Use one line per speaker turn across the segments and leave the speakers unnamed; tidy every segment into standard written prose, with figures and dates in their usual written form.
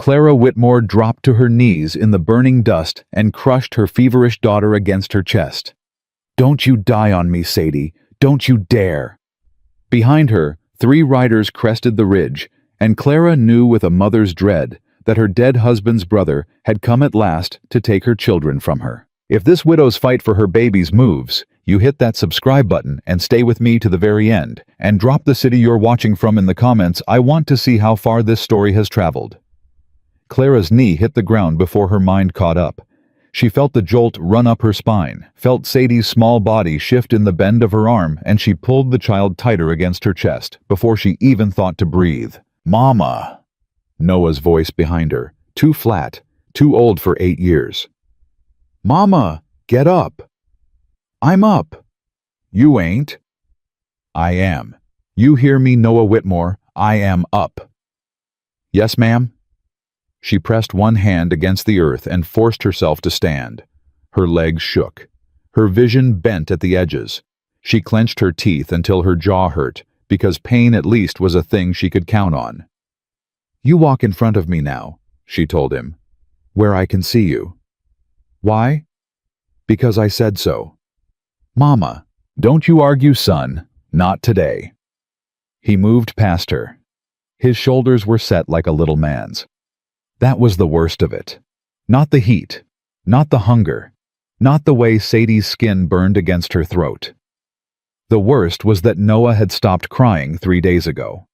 Clara Whitmore dropped to her knees in the burning dust and crushed her feverish daughter against her chest. "Don't you die on me, Sadie. Don't you dare." Behind her, 3 riders crested the ridge, and Clara knew with a mother's dread that her dead husband's brother had come at last to take her children from her. If this widow's fight for her babies moves, you hit that subscribe button and stay with me to the very end, and drop the city you're watching from in the comments. I want to see how far this story has traveled. Clara's knee hit the ground before her mind caught up. She felt the jolt run up her spine, felt Sadie's small body shift in the bend of her arm, and she pulled the child tighter against her chest before she even thought to breathe. "Mama!" Noah's voice behind her, too flat, too old for 8 years. "Mama, get up." "I'm up." "You ain't." "I am. You hear me, Noah Whitmore? I am up." "Yes, ma'am." She pressed one hand against the earth and forced herself to stand. Her legs shook. Her vision bent at the edges. She clenched her teeth until her jaw hurt, because pain at least was a thing she could count on. "You walk in front of me now," she told him, "where I can see you." "Why?" "Because I said so." "Mama, don't you argue, son. Not today." He moved past her. His shoulders were set like a little man's. That was the worst of it. Not the heat, not the hunger, not the way Sadie's skin burned against her throat. The worst was that Noah had stopped crying 3 days ago.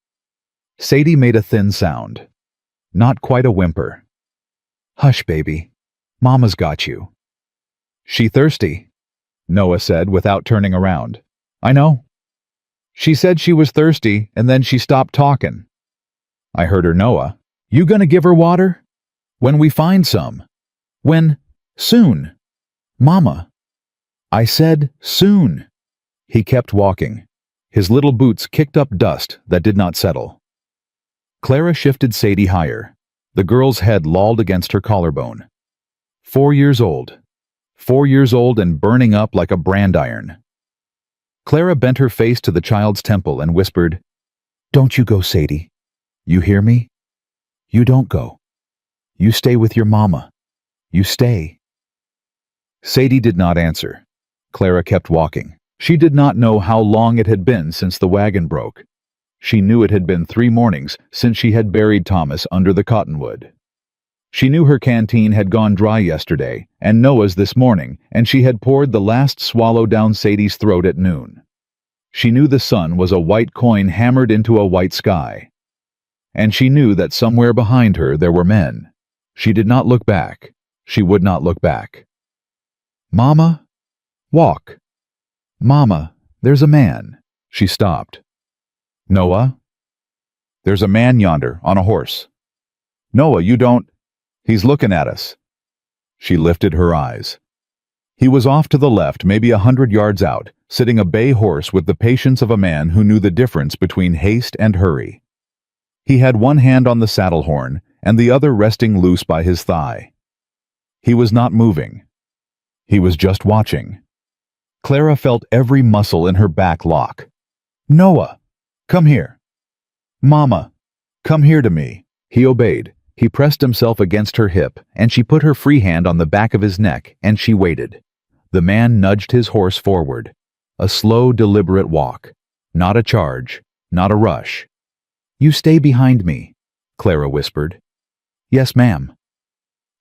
Sadie made a thin sound. Not quite a whimper. "Hush, baby. Mama's got you." "She thirsty," Noah said without turning around. "I know." "She said she was thirsty, and then she stopped talking." I heard her. "Noah, you gonna give her water?" "When we find some." "When? Soon." "Mama." "I said soon." He kept walking. His little boots kicked up dust that did not settle. Clara shifted Sadie higher. The girl's head lolled against her collarbone. 4 years old. 4 years old and burning up like a brand iron. Clara bent her face to the child's temple and whispered, "Don't you go, Sadie. You hear me? You don't go. You stay with your mama. You stay." Sadie did not answer. Clara kept walking. She did not know how long it had been since the wagon broke. She knew it had been 3 mornings since she had buried Thomas under the cottonwood. She knew her canteen had gone dry yesterday, and Noah's this morning, and she had poured the last swallow down Sadie's throat at noon. She knew the sun was a white coin hammered into a white sky. And she knew that somewhere behind her there were men. She did not look back. She would not look back. "Mama, walk." "Mama, there's a man." She stopped. "Noah?" "There's a man yonder, on a horse." "Noah, you don't—" "He's looking at us." She lifted her eyes. He was off to the left, maybe 100 yards out, sitting a bay horse with the patience of a man who knew the difference between haste and hurry. He had one hand on the saddle horn and the other resting loose by his thigh. He was not moving. He was just watching. Clara felt every muscle in her back lock. "Noah, come here." "Mama, come here to me." He obeyed. He pressed himself against her hip, and she put her free hand on the back of his neck, and she waited. The man nudged his horse forward. A slow, deliberate walk. Not a charge, not a rush. "You stay behind me," Clara whispered. "Yes, ma'am."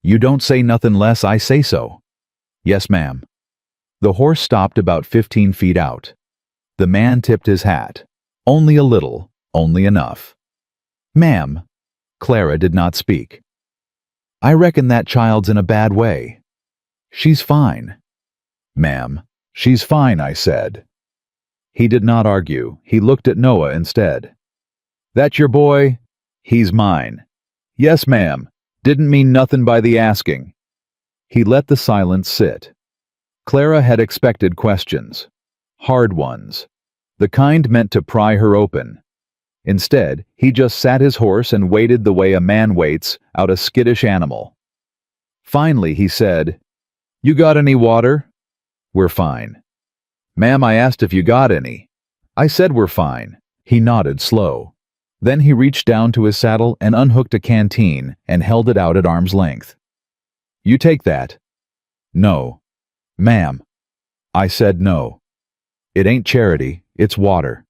"You don't say nothing less I say so." "Yes, ma'am." The horse stopped about 15 feet out. The man tipped his hat. Only a little, only enough. "Ma'am." Clara did not speak. "I reckon that child's in a bad way." "She's fine." "Ma'am, she's fine," I said. He did not argue. He looked at Noah instead. "That your boy?" "He's mine." "Yes, ma'am. Didn't mean nothing by the asking." He let the silence sit. Clara had expected questions. Hard ones. The kind meant to pry her open. Instead, he just sat his horse and waited the way a man waits out a skittish animal. Finally, he said, "You got any water?" "We're fine." "Ma'am, I asked if you got any." "I said we're fine." He nodded slow. Then he reached down to his saddle and unhooked a canteen and held it out at arm's length. "You take that." "No." "Ma'am." I said no. "It ain't charity, it's water.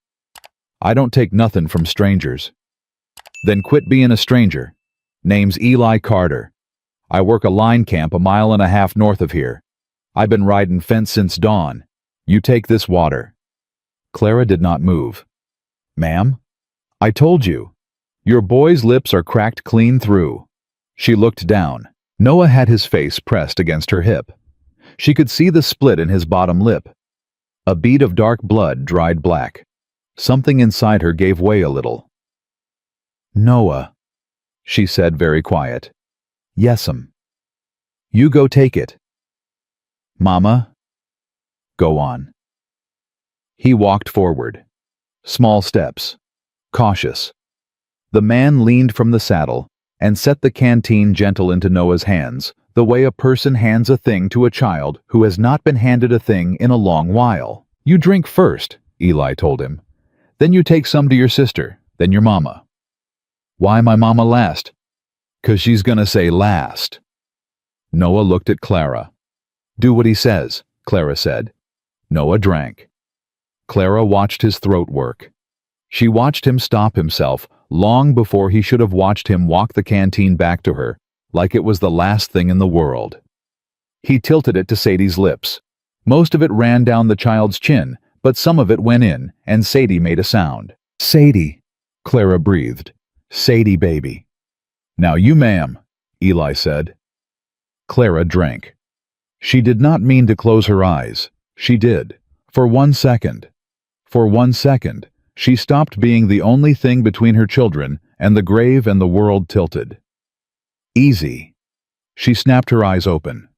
I don't take nothing from strangers." "Then quit being a stranger. Name's Eli Carter. I work a line camp a mile and a half north of here. I've been riding fence since dawn. You take this water." Clara did not move. "Ma'am? I told you. Your boy's lips are cracked clean through." She looked down. Noah had his face pressed against her hip. She could see the split in his bottom lip. A bead of dark blood dried black. Something inside her gave way a little. "Noah," she said, very quiet. "Yes'm." "You go take it." "Mama." "Go on." He walked forward. Small steps. Cautious. The man leaned from the saddle and set the canteen gentle into Noah's hands, the way a person hands a thing to a child who has not been handed a thing in a long while. "You drink first," Eli told him. "Then you take some to your sister, then your mama." "Why my mama last?" "'Cause she's gonna say last." Noah looked at Clara. "Do what he says," Clara said. Noah drank. Clara watched his throat work. She watched him stop himself long before he should have watched him walk the canteen back to her, like it was the last thing in the world. He tilted it to Sadie's lips. Most of it ran down the child's chin, but some of it went in, and Sadie made a sound. "Sadie," Clara breathed. "Sadie, baby." "Now you, ma'am," Eli said. Clara drank. She did not mean to close her eyes. She did. For 1 second. For 1 second, she stopped being the only thing between her children, and the grave and the world tilted. Easy. She snapped her eyes open.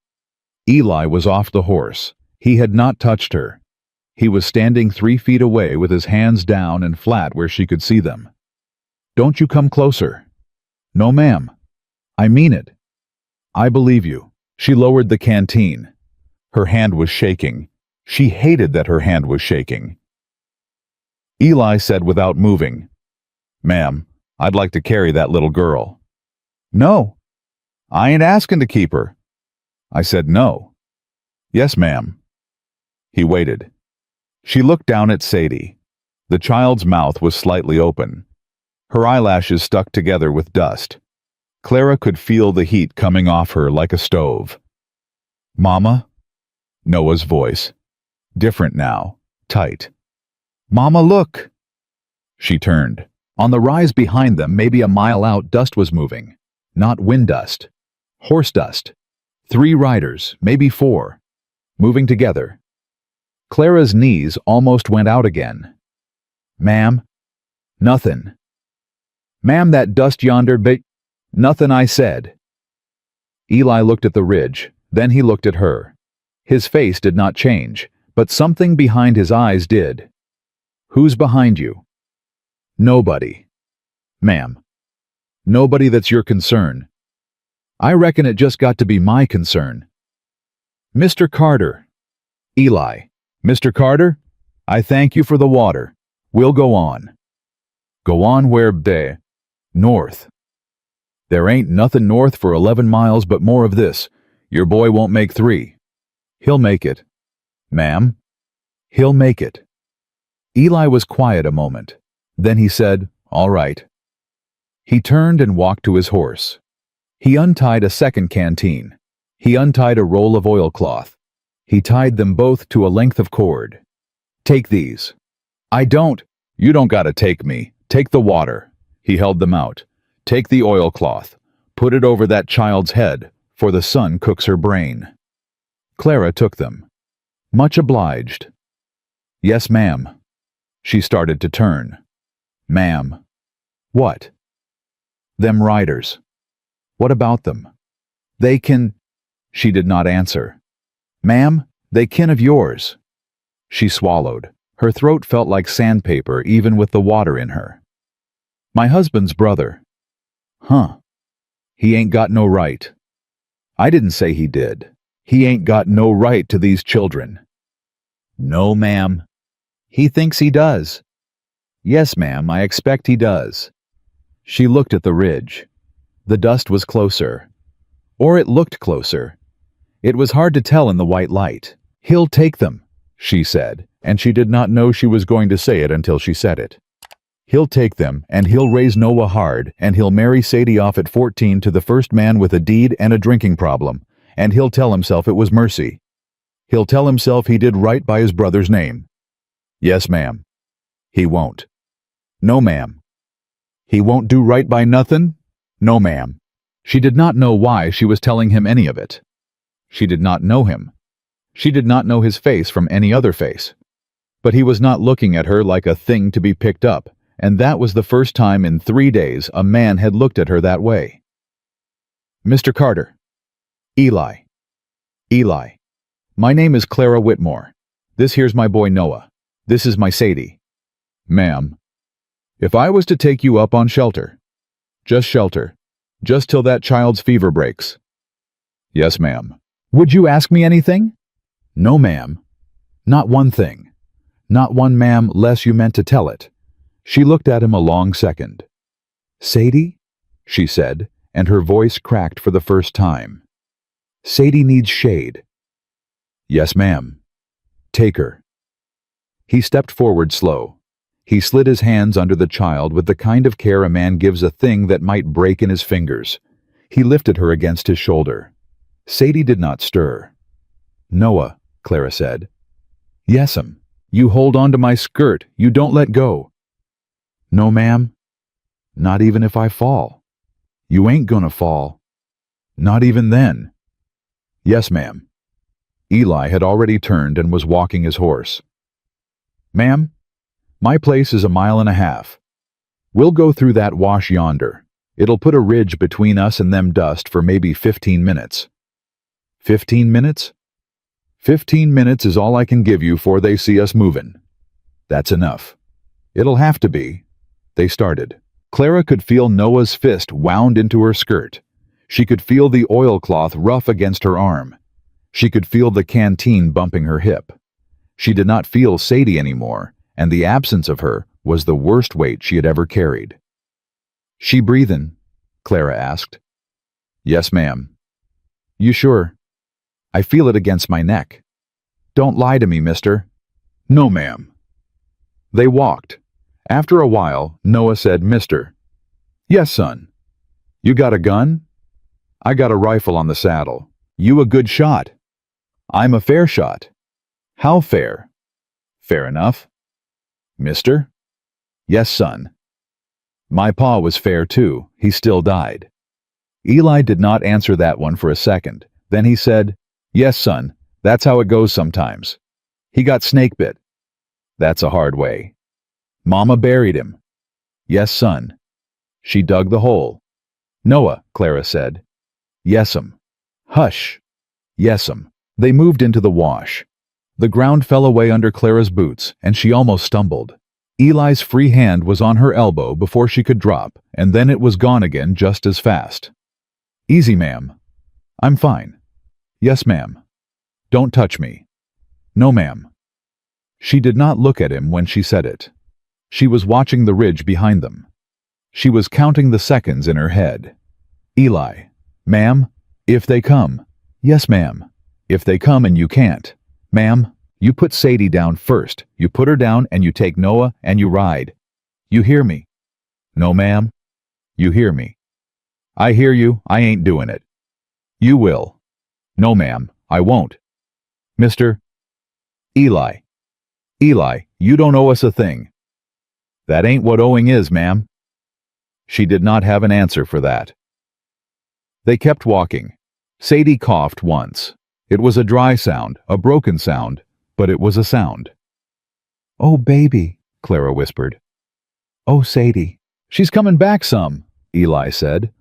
Eli was off the horse. He had not touched her. He was standing 3 feet away with his hands down and flat where she could see them. "Don't you come closer." "No, ma'am. I mean it. I believe you." She lowered the canteen. Her hand was shaking. She hated that her hand was shaking. Eli said without moving, "Ma'am, I'd like to carry that little girl." "No. I ain't asking to keep her." I said no. "Yes, ma'am." He waited. She looked down at Sadie. The child's mouth was slightly open. Her eyelashes stuck together with dust. Clara could feel the heat coming off her like a stove. "Mama?" Noah's voice. Different now. Tight. "Mama, look!" She turned. On the rise behind them, maybe a mile out, dust was moving. Not wind dust. Horse dust. 3 riders, maybe 4. Moving together. Clara's knees almost went out again. "Ma'am?" "Nothin'." "Ma'am, that dust yonder "Nothin', I said." Eli looked at the ridge, then he looked at her. His face did not change, but something behind his eyes did. "Who's behind you?" "Nobody." "Ma'am." "Nobody that's your concern." "I reckon it just got to be my concern." "Mr. Carter." "Eli." "Mr. Carter, I thank you for the water. We'll go on." "Go on where, de?" "North." "There ain't nothing north for 11 miles but more of this. Your boy won't make 3. "He'll make it." "Ma'am?" "He'll make it." Eli was quiet a moment. Then he said, "All right." He turned and walked to his horse. He untied a second canteen. He untied a roll of oilcloth. He tied them both to a length of cord. "Take these." "I don't." "You don't gotta take me. Take the water." He held them out. "Take the oilcloth. Put it over that child's head, for the sun cooks her brain." Clara took them. "Much obliged." "Yes, ma'am." She started to turn. "Ma'am." "What?" "Them riders." "What about them?" "They can—" She did not answer. "Ma'am, they kin of yours." She swallowed. Her throat felt like sandpaper even with the water in her. "My husband's brother." "Huh. He ain't got no right." "I didn't say he did. He ain't got no right to these children." "No, ma'am." "He thinks he does." "Yes, ma'am, I expect he does." She looked at the ridge. The dust was closer. Or it looked closer. It was hard to tell in the white light. "He'll take them," she said, and she did not know she was going to say it until she said it. "He'll take them, and he'll raise Noah hard, and he'll marry Sadie off at 14 to the first man with a deed and a drinking problem, and he'll tell himself it was mercy. He'll tell himself he did right by his brother's name." "Yes, ma'am." "He won't." "No, ma'am." "He won't do right by nothin'?" "No, ma'am." She did not know why she was telling him any of it. She did not know him. She did not know his face from any other face. But he was not looking at her like a thing to be picked up, and that was the first time in 3 days a man had looked at her that way. "Mr. Carter." "Eli." "Eli. My name is Clara Whitmore. This here's my boy Noah. This is my Sadie." "Ma'am, if I was to take you up on shelter, just till that child's fever breaks." "Yes, ma'am." "Would you ask me anything?" "No, ma'am. Not one thing. Not one, ma'am, less you meant to tell it." She looked at him a long second. "Sadie?" she said, and her voice cracked for the first time. "Sadie needs shade." "Yes, ma'am." "Take her." He stepped forward slow. He slid his hands under the child with the kind of care a man gives a thing that might break in his fingers. He lifted her against his shoulder. Sadie did not stir. "Noah," Clara said. "Yes'm. You hold on to my skirt. You don't let go." "No, ma'am. Not even if I fall." "You ain't gonna fall." "Not even then." "Yes, ma'am." Eli had already turned and was walking his horse. "Ma'am, my place is 1.5 miles. We'll go through that wash yonder. It'll put a ridge between us and them dust for maybe 15 minutes. 15 minutes? 15 minutes is all I can give you 'fore they see us movin'. That's enough. It'll have to be." They started. Clara could feel Noah's fist wound into her skirt. She could feel the oilcloth rough against her arm. She could feel the canteen bumping her hip. She did not feel Sadie anymore, and the absence of her was the worst weight she had ever carried. "She breathin'?" Clara asked. "Yes, ma'am." "You sure?" "I feel it against my neck." "Don't lie to me, mister." "No, ma'am." They walked. After a while, Noah said, "Mister." "Yes, son." "You got a gun?" "I got a rifle on the saddle." "You a good shot?" "I'm a fair shot." "How fair?" "Fair enough." "Mister?" "Yes, son." "My pa was fair too. He still died." Eli did not answer that one for a second. Then he said, "Yes, son, that's how it goes sometimes. He got snake bit." "That's a hard way." "Mama buried him." "Yes, son." "She dug the hole." "Noah," Clara said. "Yes'm." "Hush." "Yes'm." They moved into the wash. The ground fell away under Clara's boots, and she almost stumbled. Eli's free hand was on her elbow before she could drop, and then it was gone again just as fast. "Easy, ma'am." "I'm fine." "Yes, ma'am." "Don't touch me." "No, ma'am." She did not look at him when she said it. She was watching the ridge behind them. She was counting the seconds in her head. "Eli." "Ma'am, if they come." "Yes, ma'am." "If they come and you can't." "Ma'am, you put Sadie down first. You put her down and you take Noah and you ride. You hear me?" "No, ma'am." "You hear me?" "I hear you. I ain't doing it." "You will." "No, ma'am, I won't." "Mister." "Eli." "Eli, you don't owe us a thing." "That ain't what owing is, ma'am." She did not have an answer for that. They kept walking. Sadie coughed once. It was a dry sound, a broken sound, but it was a sound. "Oh, baby," Clara whispered. "Oh, Sadie." "She's coming back some," Eli said.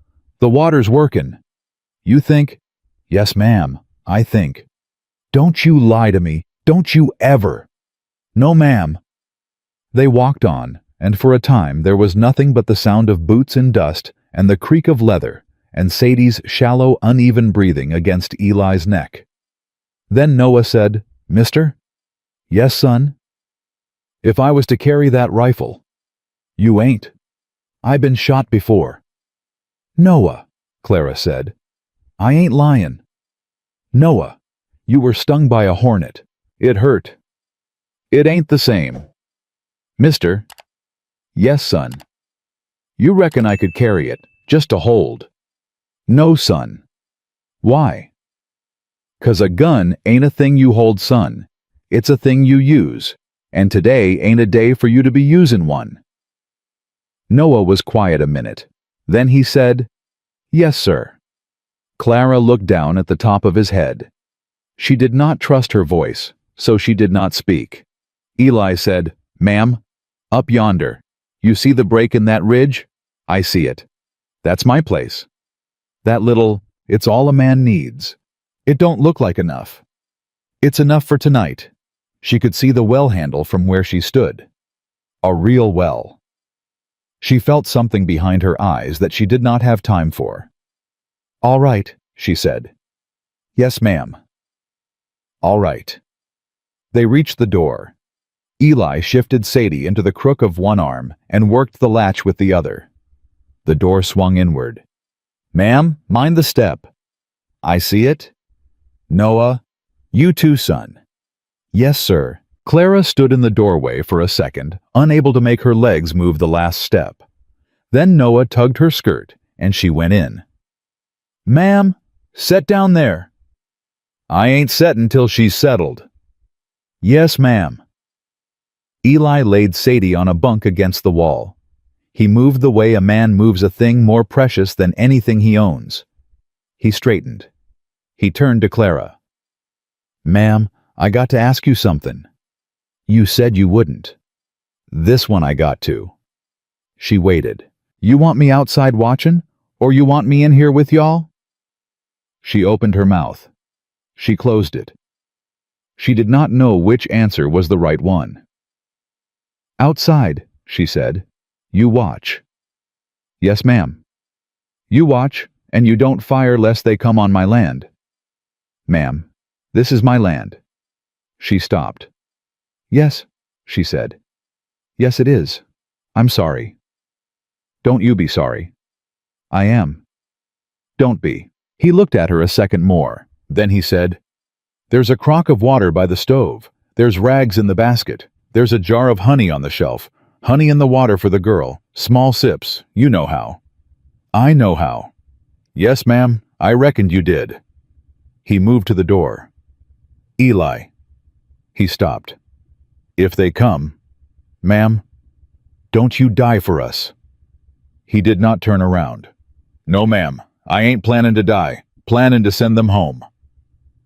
"The water's workin'." "You think?" "Yes, ma'am, I think." "Don't you lie to me. Don't you ever." "No, ma'am." They walked on, and for a time there was nothing but the sound of boots in dust and the creak of leather and Sadie's shallow, uneven breathing against Eli's neck. Then Noah said, "Mister?" "Yes, son." "If I was to carry that rifle." "You ain't." I've been shot before. Noah, Clara said. I ain't lying. Noah, you were stung by a hornet. It hurt. It ain't the same. Mister? Yes, son. You reckon I could carry it, just to hold? No, son. Why? 'Cause a gun ain't a thing you hold, son. It's a thing you use, and today ain't a day for you to be using one. Noah was quiet a minute. Then he said, Yes, sir. Clara looked down at the top of his head. She did not trust her voice, so she did not speak. Eli said, Ma'am, up yonder. You see the break in that ridge? I see it. That's my place. That little, it's all a man needs. It don't look like enough. It's enough for tonight. She could see the well handle from where she stood. A real well. She felt something behind her eyes that she did not have time for. All right, she said. Yes, ma'am. All right. They reached the door. Eli shifted Sadie into the crook of one arm and worked the latch with the other. The door swung inward. Ma'am, mind the step. I see it. Noah, you too, son. Yes, sir. Clara stood in the doorway for a second, unable to make her legs move the last step. Then Noah tugged her skirt, and she went in. Ma'am, set down there. I ain't settin' till she's settled. Yes, ma'am. Eli laid Sadie on a bunk against the wall. He moved the way a man moves a thing more precious than anything he owns. He straightened. He turned to Clara. Ma'am, I got to ask you something. You said you wouldn't. This one I got to. She waited. You want me outside watching, or you want me in here with y'all? She opened her mouth. She closed it. She did not know which answer was the right one. Outside, she said. You watch. Yes, ma'am. You watch, and you don't fire lest they come on my land. Ma'am, this is my land. She stopped. Yes, she said. Yes, it is. I'm sorry. Don't you be sorry. I am. Don't be. He looked at her a second more. Then he said, There's a crock of water by the stove. There's rags in the basket. There's a jar of honey on the shelf. Honey in the water for the girl. Small sips. You know how. I know how. Yes, ma'am. I reckoned you did. He moved to the door. Eli. He stopped. If they come, ma'am, don't you die for us. He did not turn around. No, ma'am. I ain't planning to die. Planning to send them home.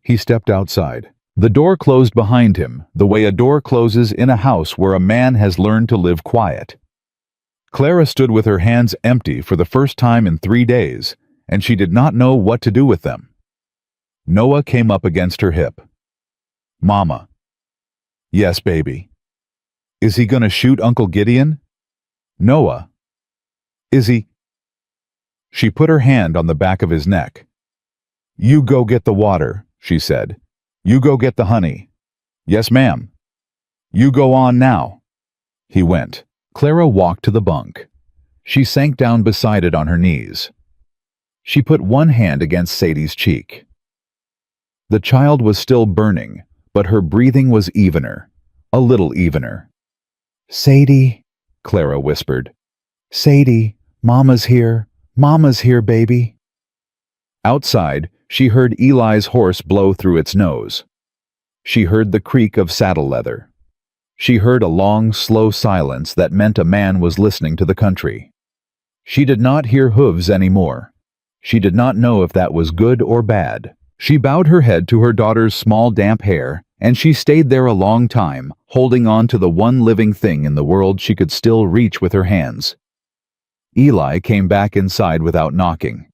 He stepped outside. The door closed behind him, the way a door closes in a house where a man has learned to live quiet. Clara stood with her hands empty for the first time in 3 days, and she did not know what to do with them. Noah came up against her hip. Mama. Yes, baby. Is he gonna shoot Uncle Gideon? Noah. Is he? She put her hand on the back of his neck. You go get the water, she said. You go get the honey. Yes, ma'am. You go on now. He went. Clara walked to the bunk. She sank down beside it on her knees. She put one hand against Sadie's cheek. The child was still burning, but her breathing was evener, a little evener. Sadie, Clara whispered. Sadie, Mama's here. Mama's here, baby. Outside, she heard Eli's horse blow through its nose. She heard the creak of saddle leather. She heard a long, slow silence that meant a man was listening to the country. She did not hear hooves anymore. She did not know if that was good or bad. She bowed her head to her daughter's small damp hair, and she stayed there a long time, holding on to the one living thing in the world she could still reach with her hands. Eli came back inside without knocking.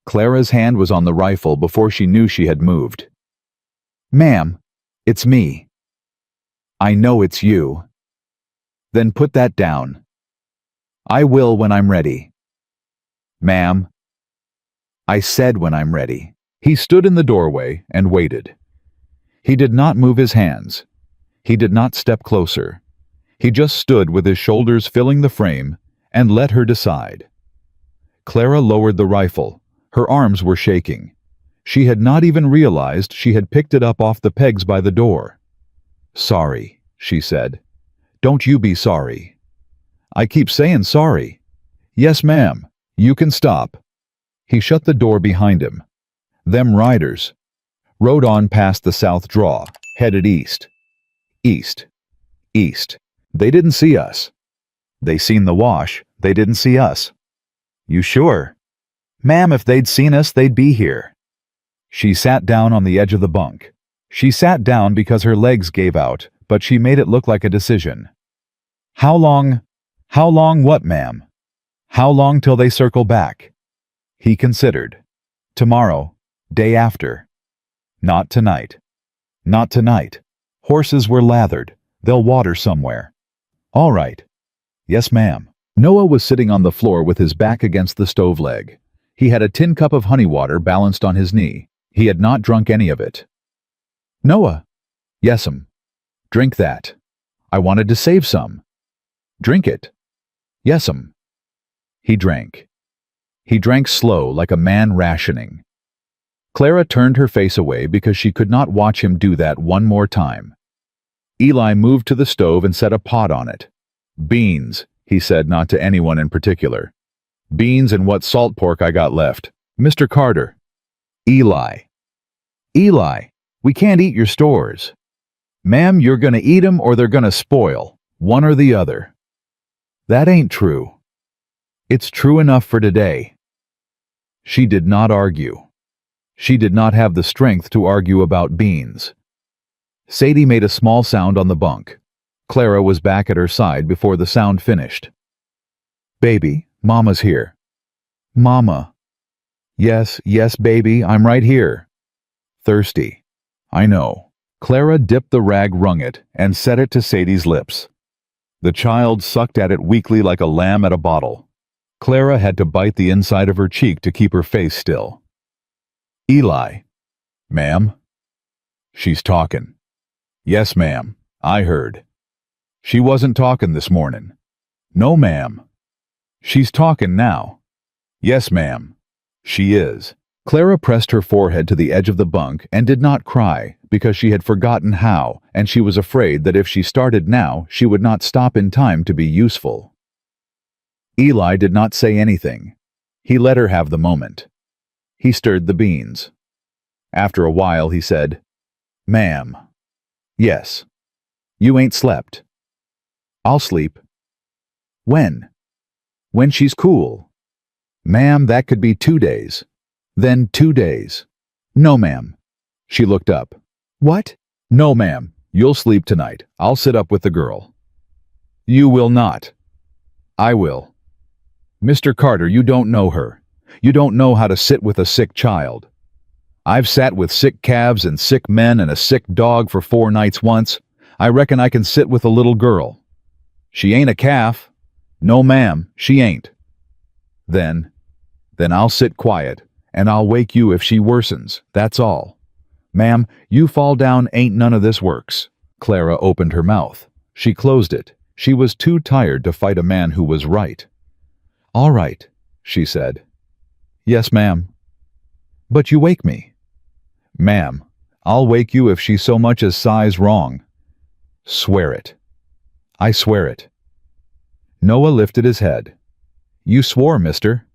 Clara's hand was on the rifle before she knew she had moved. Ma'am, it's me. I know it's you. Then put that down. I will when I'm ready. Ma'am. I said when I'm ready. He stood in the doorway and waited. He did not move his hands. He did not step closer. He just stood with his shoulders filling the frame and let her decide. Clara lowered the rifle. Her arms were shaking. She had not even realized she had picked it up off the pegs by the door. "Sorry," she said. "Don't you be sorry." "I keep saying sorry." "Yes, ma'am. You can stop." He shut the door behind him. Them riders rode on past the south draw, headed east. East. East. They didn't see us. They seen the wash. They didn't see us. "You sure?" "Ma'am, if they'd seen us, they'd be here." She sat down on the edge of the bunk. She sat down because her legs gave out, but she made it look like a decision. How long what, ma'am? How long till they circle back?" He considered. "Tomorrow. Day after." "Not tonight." "Not tonight. Horses were lathered. They'll water somewhere." "All right." "Yes, ma'am." Noah was sitting on the floor with his back against the stove leg. He had a tin cup of honey water balanced on his knee. He had not drunk any of it. "Noah." "Yes'm." "Drink that." "I wanted to save some." "Drink it." "Yes'm." He drank. He drank slow, like a man rationing. Clara turned her face away because she could not watch him do that one more time. Eli moved to the stove and set a pot on it. "Beans," he said, not to anyone in particular. "Beans and what salt pork I got left. Mr. Carter." "Eli." "Eli, we can't eat your stores." "Ma'am, you're gonna eat 'em or they're gonna spoil. One or the other." "That ain't true." "It's true enough for today." She did not argue. She did not have the strength to argue about beans. Sadie made a small sound on the bunk. Clara was back at her side before the sound finished. "Baby, Mama's here." "Mama." Yes, baby, I'm right here." "Thirsty." "I know." Clara dipped the rag, wrung it, and set it to Sadie's lips. The child sucked at it weakly like a lamb at a bottle. Clara had to bite the inside of her cheek to keep her face still. "Eli." "Ma'am?" "She's talkin'." "Yes, ma'am. I heard." "She wasn't talkin' this morning." "No, ma'am." "She's talkin' now." "Yes, ma'am. She is." Clara pressed her forehead to the edge of the bunk and did not cry because she had forgotten how, and she was afraid that if she started now, she would not stop in time to be useful. Eli did not say anything. He let her have the moment. He stirred the beans. After a while he said, "Ma'am." "Yes." "You ain't slept." "I'll sleep." "When?" "When she's cool." "Ma'am, that could be 2 days." "Then 2 days." "No, ma'am." She looked up. "What?" "No, ma'am. You'll sleep tonight. I'll sit up with the girl." "You will not." "I will." "Mr. Carter, you don't know her. You don't know how to sit with a sick child." "I've sat with sick calves and sick men and a sick dog for 4 nights once. I reckon I can sit with a little girl." "She ain't a calf." "No, ma'am, she ain't." Then I'll sit quiet, and I'll wake you if she worsens, that's all. Ma'am, you fall down ain't none of this works." Clara opened her mouth. She closed it. She was too tired to fight a man who was right. "All right," she said. "Yes, ma'am." "But you wake me." "Ma'am, I'll wake you if she so much as sighs wrong." "Swear it." "I swear it." Noah lifted his head. "You swore, mister."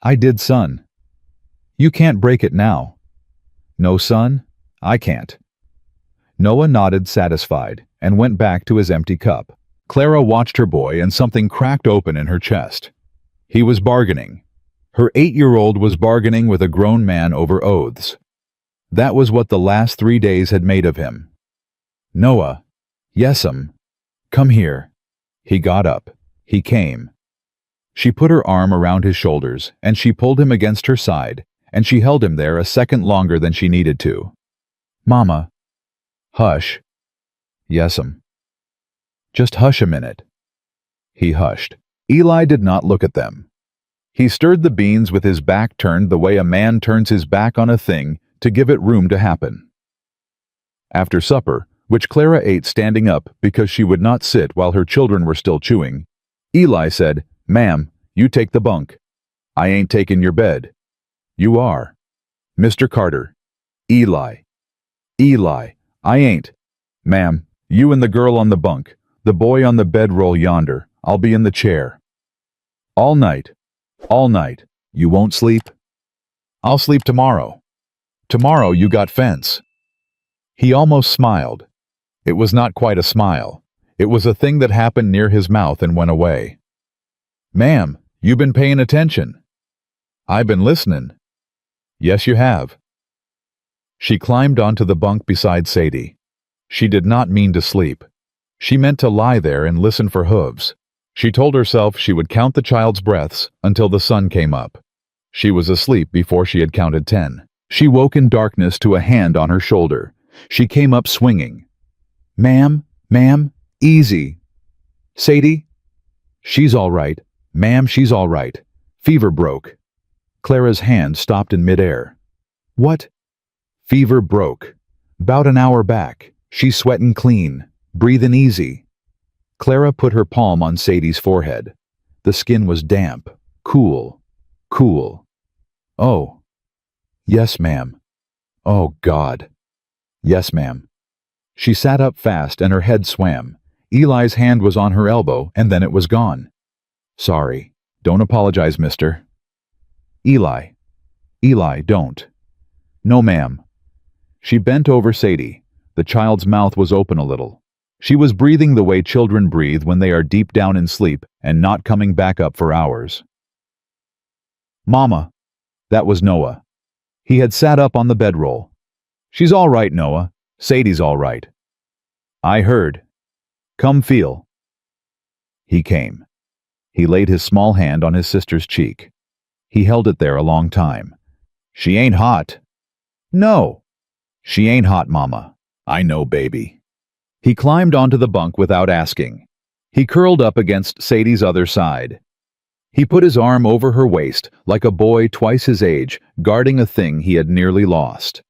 "I did, son." "You can't break it now." "No, son, I can't." Noah nodded, satisfied, and went back to his empty cup. Clara watched her boy, and something cracked open in her chest. He was bargaining. Her 8-year-old was bargaining with a grown man over oaths. That was what the last 3 days had made of him. "Noah." "Yes'm." "Come here." He got up. He came. She put her arm around his shoulders, and she pulled him against her side, and she held him there a second longer than she needed to. "Mama." "Hush." "Yes'm." "Just hush a minute." He hushed. Eli did not look at them. He stirred the beans with his back turned the way a man turns his back on a thing to give it room to happen. After supper, which Clara ate standing up because she would not sit while her children were still chewing, Eli said, Ma'am, you take the bunk. I ain't taking your bed. You are. Mr. Carter. Eli. Eli. I ain't. Ma'am, you and the girl on the bunk. The boy on the bedroll yonder. I'll be in the chair. All night. All night. You won't sleep? I'll sleep tomorrow. Tomorrow you got fence. He almost smiled. It was not quite a smile. It was a thing that happened near his mouth and went away. Ma'am, you been paying attention. I've been listening. Yes, you have. She climbed onto the bunk beside Sadie. She did not mean to sleep. She meant to lie there and listen for hooves. She told herself she would count the child's breaths until the sun came up. She was asleep before she had counted 10. She woke in darkness to a hand on her shoulder. She came up swinging. Ma'am, easy. Sadie? She's all right. Ma'am, she's all right. Fever broke. Clara's hand stopped in midair. What? Fever broke. 'Bout an hour back. She's sweatin' clean. Breathin' easy. Clara put her palm on Sadie's forehead. The skin was damp. Cool. Oh. Yes, ma'am. Oh, God. Yes, ma'am. She sat up fast and her head swam. Eli's hand was on her elbow and then it was gone. Sorry. Don't apologize, mister. Eli, don't. No, ma'am. She bent over Sadie. The child's mouth was open a little. She was breathing the way children breathe when they are deep down in sleep and not coming back up for hours. Mama. That was Noah. He had sat up on the bedroll. She's all right, Noah. Sadie's all right. I heard. Come feel. He came. He laid his small hand on his sister's cheek. He held it there a long time. She ain't hot. No. She ain't hot, Mama. I know, baby. He climbed onto the bunk without asking. He curled up against Sadie's other side. He put his arm over her waist like a boy twice his age, guarding a thing he had nearly lost.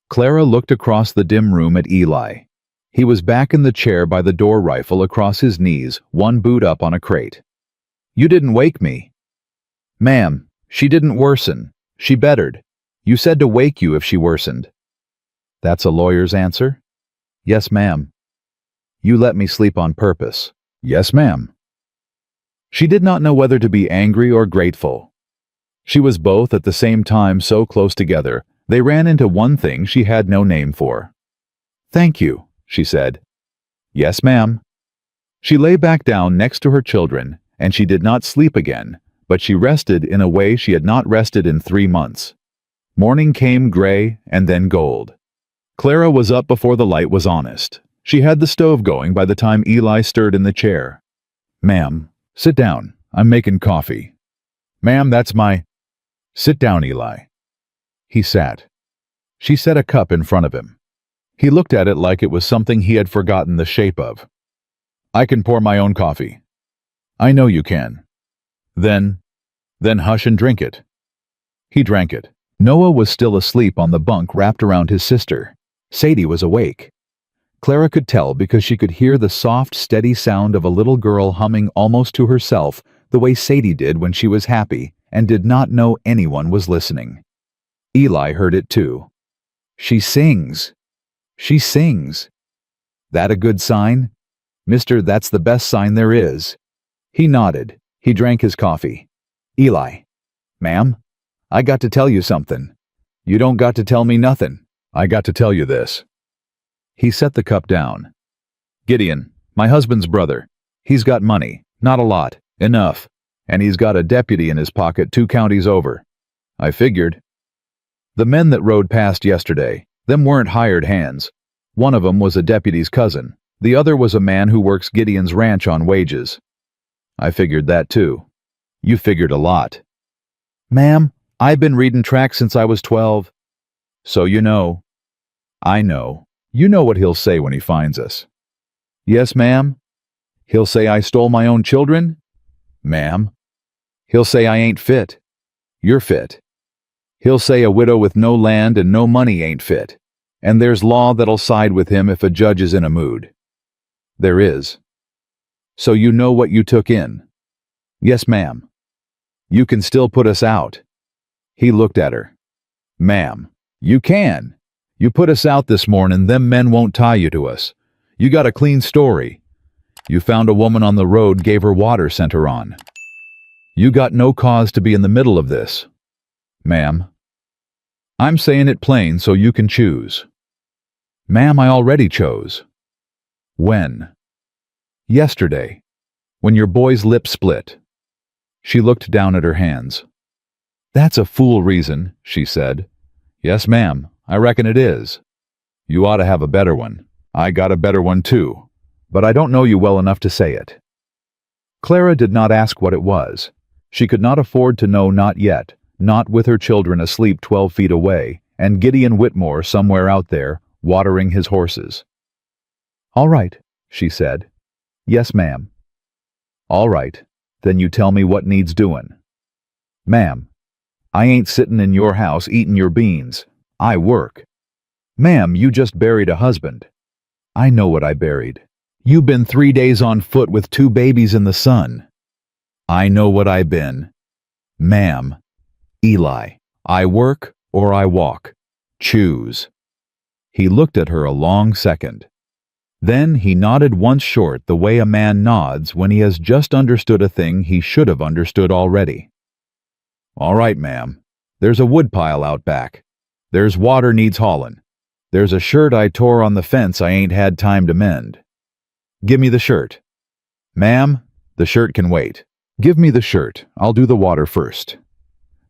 Clara looked across the dim room at Eli. He was back in the chair by the door rifle across his knees, one boot up on a crate. You didn't wake me. Ma'am, she didn't worsen. She bettered. You said to wake you if she worsened. That's a lawyer's answer? Yes, ma'am. You let me sleep on purpose. Yes, ma'am. She did not know whether to be angry or grateful. She was both at the same time so close together, they ran into one thing she had no name for. Thank you, she said. Yes, ma'am. She lay back down next to her children, and she did not sleep again, but she rested in a way she had not rested in 3 months. Morning came gray and then gold. Clara was up before the light was honest. She had the stove going by the time Eli stirred in the chair. Ma'am, sit down. I'm making coffee. Ma'am, that's my... Sit down, Eli. He sat. She set a cup in front of him. He looked at it like it was something he had forgotten the shape of. I can pour my own coffee. I know you can. Then hush and drink it. He drank it. Noah was still asleep on the bunk wrapped around his sister. Sadie was awake. Clara could tell because she could hear the soft, steady sound of a little girl humming almost to herself the way Sadie did when she was happy and did not know anyone was listening. Eli heard it too. She sings. She sings. That a good sign? Mister, that's the best sign there is. He nodded. He drank his coffee. Eli. Ma'am? I got to tell you something. You don't got to tell me nothing. I got to tell you this. He set the cup down. Gideon, my husband's brother. He's got money. Not a lot. Enough. And he's got a deputy in his pocket 2 counties over. I figured. The men that rode past yesterday, them weren't hired hands. One of 'em was a deputy's cousin. The other was a man who works Gideon's ranch on wages. I figured that too. You figured a lot. Ma'am, I've been reading tracts since I was 12. So you know. I know. You know what he'll say when he finds us. Yes, ma'am. He'll say I stole my own children? Ma'am. He'll say I ain't fit. You're fit. He'll say a widow with no land and no money ain't fit. And there's law that'll side with him if a judge is in a mood. There is. So you know what you took in. Yes, ma'am. You can still put us out. He looked at her. Ma'am, you can. You put us out this morning, them men won't tie you to us. You got a clean story. You found a woman on the road, gave her water, sent her on. You got no cause to be in the middle of this. Ma'am, I'm saying it plain so you can choose. Ma'am, I already chose. When? Yesterday, when your boy's lip split. She looked down at her hands. That's a fool reason, she said. Yes, ma'am, I reckon it is. You ought to have a better one. I got a better one too, but I don't know you well enough to say it. Clara did not ask what it was. She could not afford to know, not yet, not with her children asleep 12 feet away, and Gideon Whitmore somewhere out there, watering his horses. All right, she said. Yes, ma'am. All right, then you tell me what needs doing. Ma'am, I ain't sittin' in your house eatin' your beans. I work. Ma'am, you just buried a husband. I know what I buried. You been 3 days on foot with 2 babies in the sun. I know what I been. Ma'am, Eli, I work or I walk. Choose. He looked at her a long second. Then he nodded once short, the way a man nods when he has just understood a thing he should have understood already. All right, ma'am. There's a woodpile out back. There's water needs haulin'. There's a shirt I tore on the fence I ain't had time to mend. Give me the shirt. Ma'am, the shirt can wait. Give me the shirt. I'll do the water first.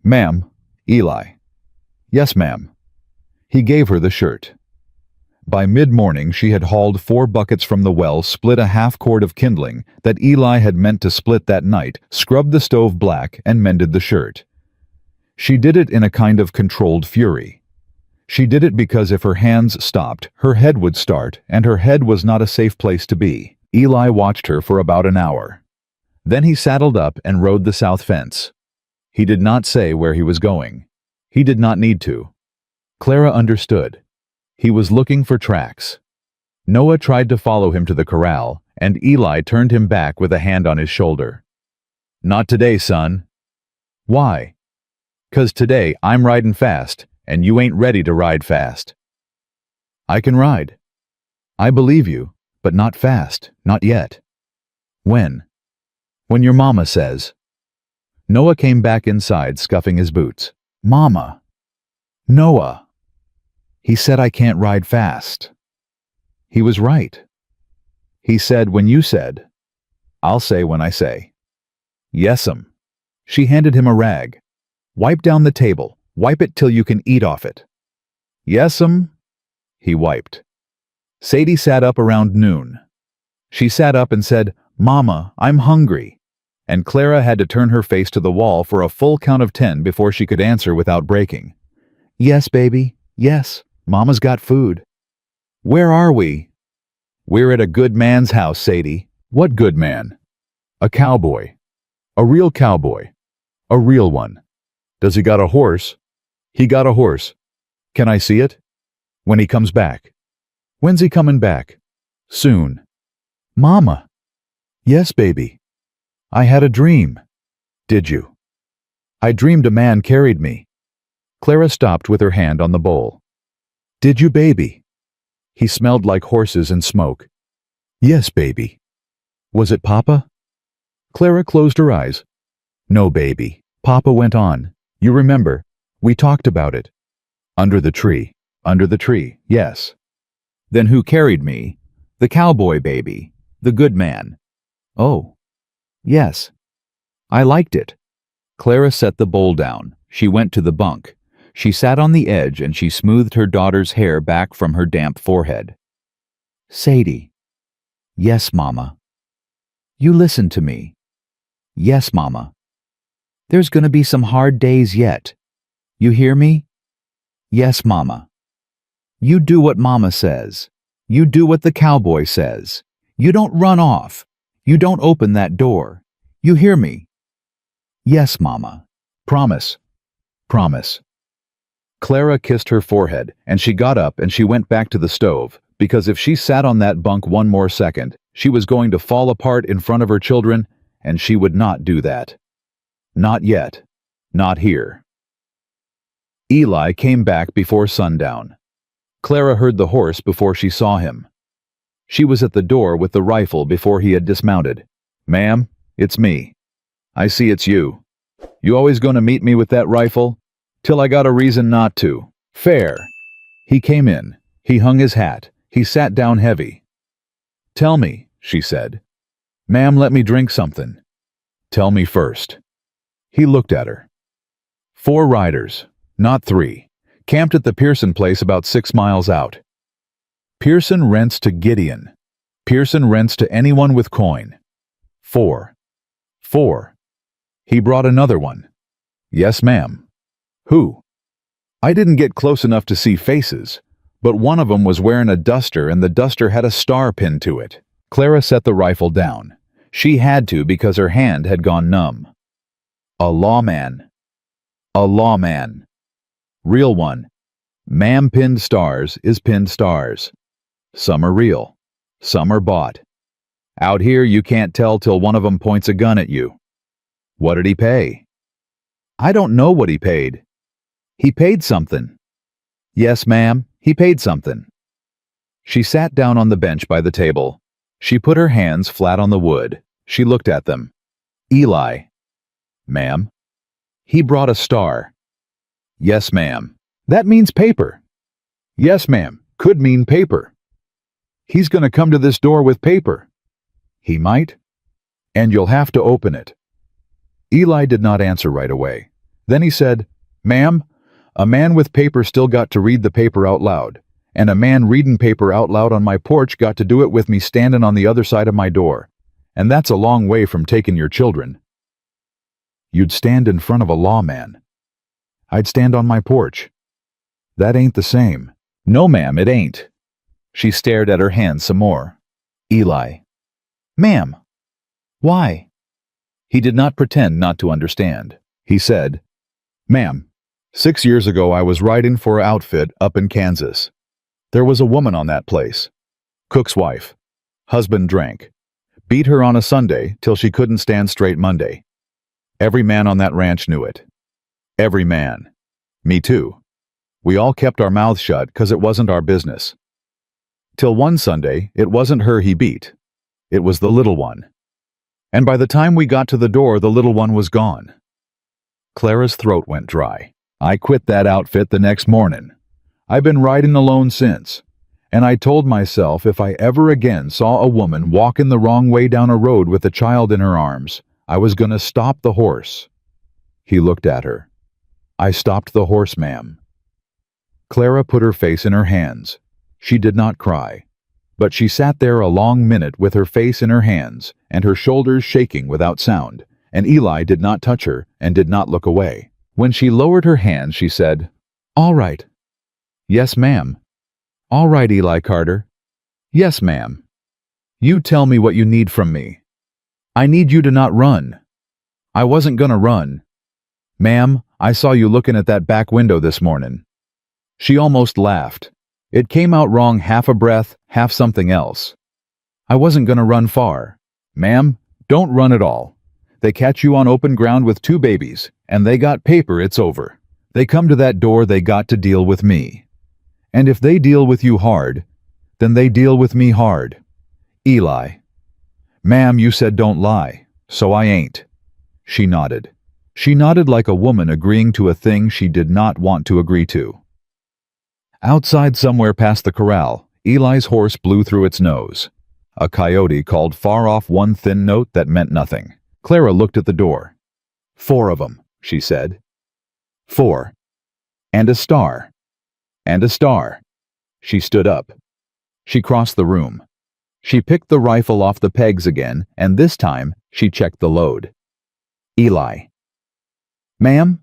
Ma'am, Eli. Yes, ma'am. He gave her the shirt. By mid-morning she had hauled 4 buckets from the well, split a half-cord of kindling that Eli had meant to split that night, scrubbed the stove black, and mended the shirt. She did it in a kind of controlled fury. She did it because if her hands stopped, her head would start, and her head was not a safe place to be. Eli watched her for about an hour. Then he saddled up and rode the south fence. He did not say where he was going. He did not need to. Clara understood. He was looking for tracks. Noah tried to follow him to the corral, and Eli turned him back with a hand on his shoulder. Not today, son. Why? 'Cause today I'm riding fast, and you ain't ready to ride fast. I can ride. I believe you, but not fast, not yet. When? When your mama says. Noah came back inside, scuffing his boots. Mama. Noah. He said I can't ride fast. He was right. He said when you said. I'll say when I say. Yes'm. She handed him a rag. Wipe down the table. Wipe it till you can eat off it. Yes'm. He wiped. Sadie sat up around noon. She sat up and said, Mama, I'm hungry. And Clara had to turn her face to the wall for a full count of 10 before she could answer without breaking. Yes, baby. Yes. Mama's got food. Where are we? We're at a good man's house, Sadie. What good man? A cowboy. A real cowboy. A real one. Does he got a horse? He got a horse. Can I see it? When he comes back. When's he coming back? Soon. Mama. Yes, baby. I had a dream. Did you? I dreamed a man carried me. Clara stopped with her hand on the bowl. Did you, baby? He smelled like horses and smoke. Yes, baby. Was it Papa? Clara closed her eyes. No, baby. Papa went on. You remember, we talked about it. Under the tree. Under the tree, yes. Then who carried me? The cowboy, baby. The good man. Oh. Yes. I liked it. Clara set the bowl down. She went to the bunk. She sat on the edge and she smoothed her daughter's hair back from her damp forehead. Sadie. Yes, Mama. You listen to me. Yes, Mama. There's gonna be some hard days yet. You hear me? Yes, Mama. You do what Mama says. You do what the cowboy says. You don't run off. You don't open that door. You hear me? Yes, Mama. Promise. Promise. Clara kissed her forehead, and she got up and she went back to the stove, because if she sat on that bunk one more second, she was going to fall apart in front of her children, and she would not do that. Not yet. Not here. Eli came back before sundown. Clara heard the horse before she saw him. She was at the door with the rifle before he had dismounted. "Ma'am, it's me. I see it's you. You always gonna meet me with that rifle? Till I got a reason not to. Fair." He came in. He hung his hat. He sat down heavy. "Tell me," she said. "Ma'am, let me drink something." "Tell me first." He looked at her. 4 riders, not 3, camped at the Pearson place about 6 miles out. Pearson rents to Gideon. Pearson rents to anyone with coin. 4. 4. He brought another one. "Yes, ma'am." "Who?" "I didn't get close enough to see faces, but one of 'em was wearing a duster and the duster had a star pinned to it." Clara set the rifle down. She had to because her hand had gone numb. "A lawman. A lawman. Real one. Ma'am, pinned stars is pinned stars. Some are real. Some are bought. Out here you can't tell till one of 'em points a gun at you." "What did he pay?" "I don't know what he paid." "He paid something." "Yes, ma'am, he paid something." She sat down on the bench by the table. She put her hands flat on the wood. She looked at them. "Eli." "Ma'am?" "He brought a star." "Yes, ma'am." "That means paper." "Yes, ma'am, could mean paper." "He's gonna come to this door with paper." "He might. And you'll have to open it." Eli did not answer right away. Then he said, "Ma'am, a man with paper still got to read the paper out loud, and a man reading paper out loud on my porch got to do it with me standing on the other side of my door, and that's a long way from taking your children." "You'd stand in front of a lawman." "I'd stand on my porch." "That ain't the same." "No, ma'am, it ain't." She stared at her hand some more. "Eli." "Ma'am." "Why?" He did not pretend not to understand. He said, "Ma'am, 6 years ago I was riding for an outfit up in Kansas. There was a woman on that place. Cook's wife. Husband drank. Beat her on a Sunday till she couldn't stand straight Monday. Every man on that ranch knew it. Every man. Me too. We all kept our mouths shut 'cause it wasn't our business. Till one Sunday, it wasn't her he beat. It was the little one. And by the time we got to the door, the little one was gone." Clara's throat went dry. "I quit that outfit the next morning. I've been riding alone since. And I told myself if I ever again saw a woman walking the wrong way down a road with a child in her arms, I was gonna stop the horse." He looked at her. "I stopped the horse, ma'am." Clara put her face in her hands. She did not cry, but she sat there a long minute with her face in her hands and her shoulders shaking without sound, and Eli did not touch her and did not look away. When she lowered her hands, she said, "All right." "Yes, ma'am." "All right, Eli Carter." "Yes, ma'am." "You tell me what you need from me." "I need you to not run." "I wasn't gonna run." "Ma'am, I saw you looking at that back window this morning." She almost laughed. It came out wrong, half a breath, half something else. "I wasn't gonna run far." "Ma'am, don't run at all. They catch you on open ground with 2 babies, and they got paper, it's over. They come to that door, they got to deal with me. And if they deal with you hard, then they deal with me hard. Eli." "Ma'am, you said don't lie, so I ain't." She nodded. She nodded like a woman agreeing to a thing she did not want to agree to. Outside somewhere past the corral, Eli's horse blew through its nose. A coyote called far off one thin note that meant nothing. Clara looked at the door. 4 of 'em, she said. 4. And a star. And a star. She stood up. She crossed the room. She picked the rifle off the pegs again, and this time she checked the load. "Eli." "Ma'am?"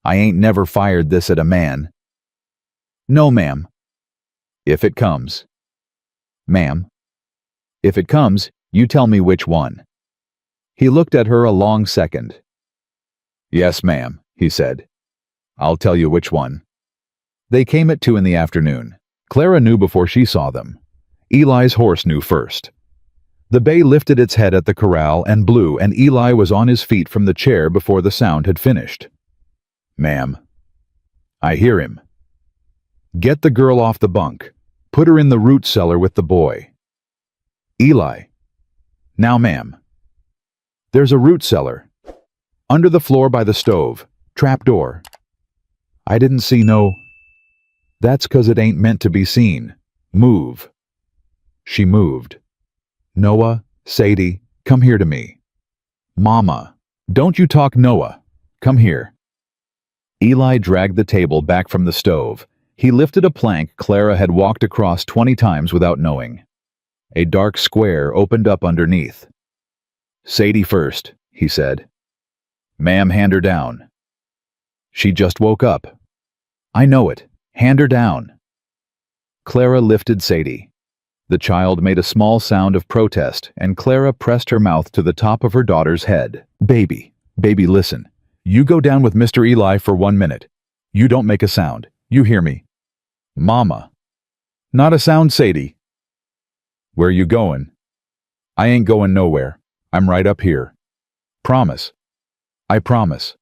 "I ain't never fired this at a man." "No, ma'am." "If it comes." "Ma'am." "If it comes, you tell me which one." He looked at her a long second. "Yes, ma'am," he said. "I'll tell you which one." They came at 2 in the afternoon. Clara knew before she saw them. Eli's horse knew first. The bay lifted its head at the corral and blew, and Eli was on his feet from the chair before the sound had finished. "Ma'am." "I hear him." "Get the girl off the bunk. Put her in the root cellar with the boy." "Eli." "Now, ma'am." "There's a root cellar. Under the floor by the stove. Trap door." "I didn't see no." "That's 'cause it ain't meant to be seen. Move." She moved. "Noah, Sadie, come here to me." "Mama." "Don't you talk, Noah. Come here." Eli dragged the table back from the stove. He lifted a plank Clara had walked across 20 times without knowing. A dark square opened up underneath. "Sadie first," he said. "Ma'am, hand her down." "She just woke up." "I know it. Hand her down." Clara lifted Sadie. The child made a small sound of protest, and Clara pressed her mouth to the top of her daughter's head. Baby, listen. You go down with Mr. Eli for 1 minute. You don't make a sound. You hear me?" "Mama." "Not a sound, Sadie." "Where you going?" "I ain't going nowhere. I'm right up here." "Promise." "I promise."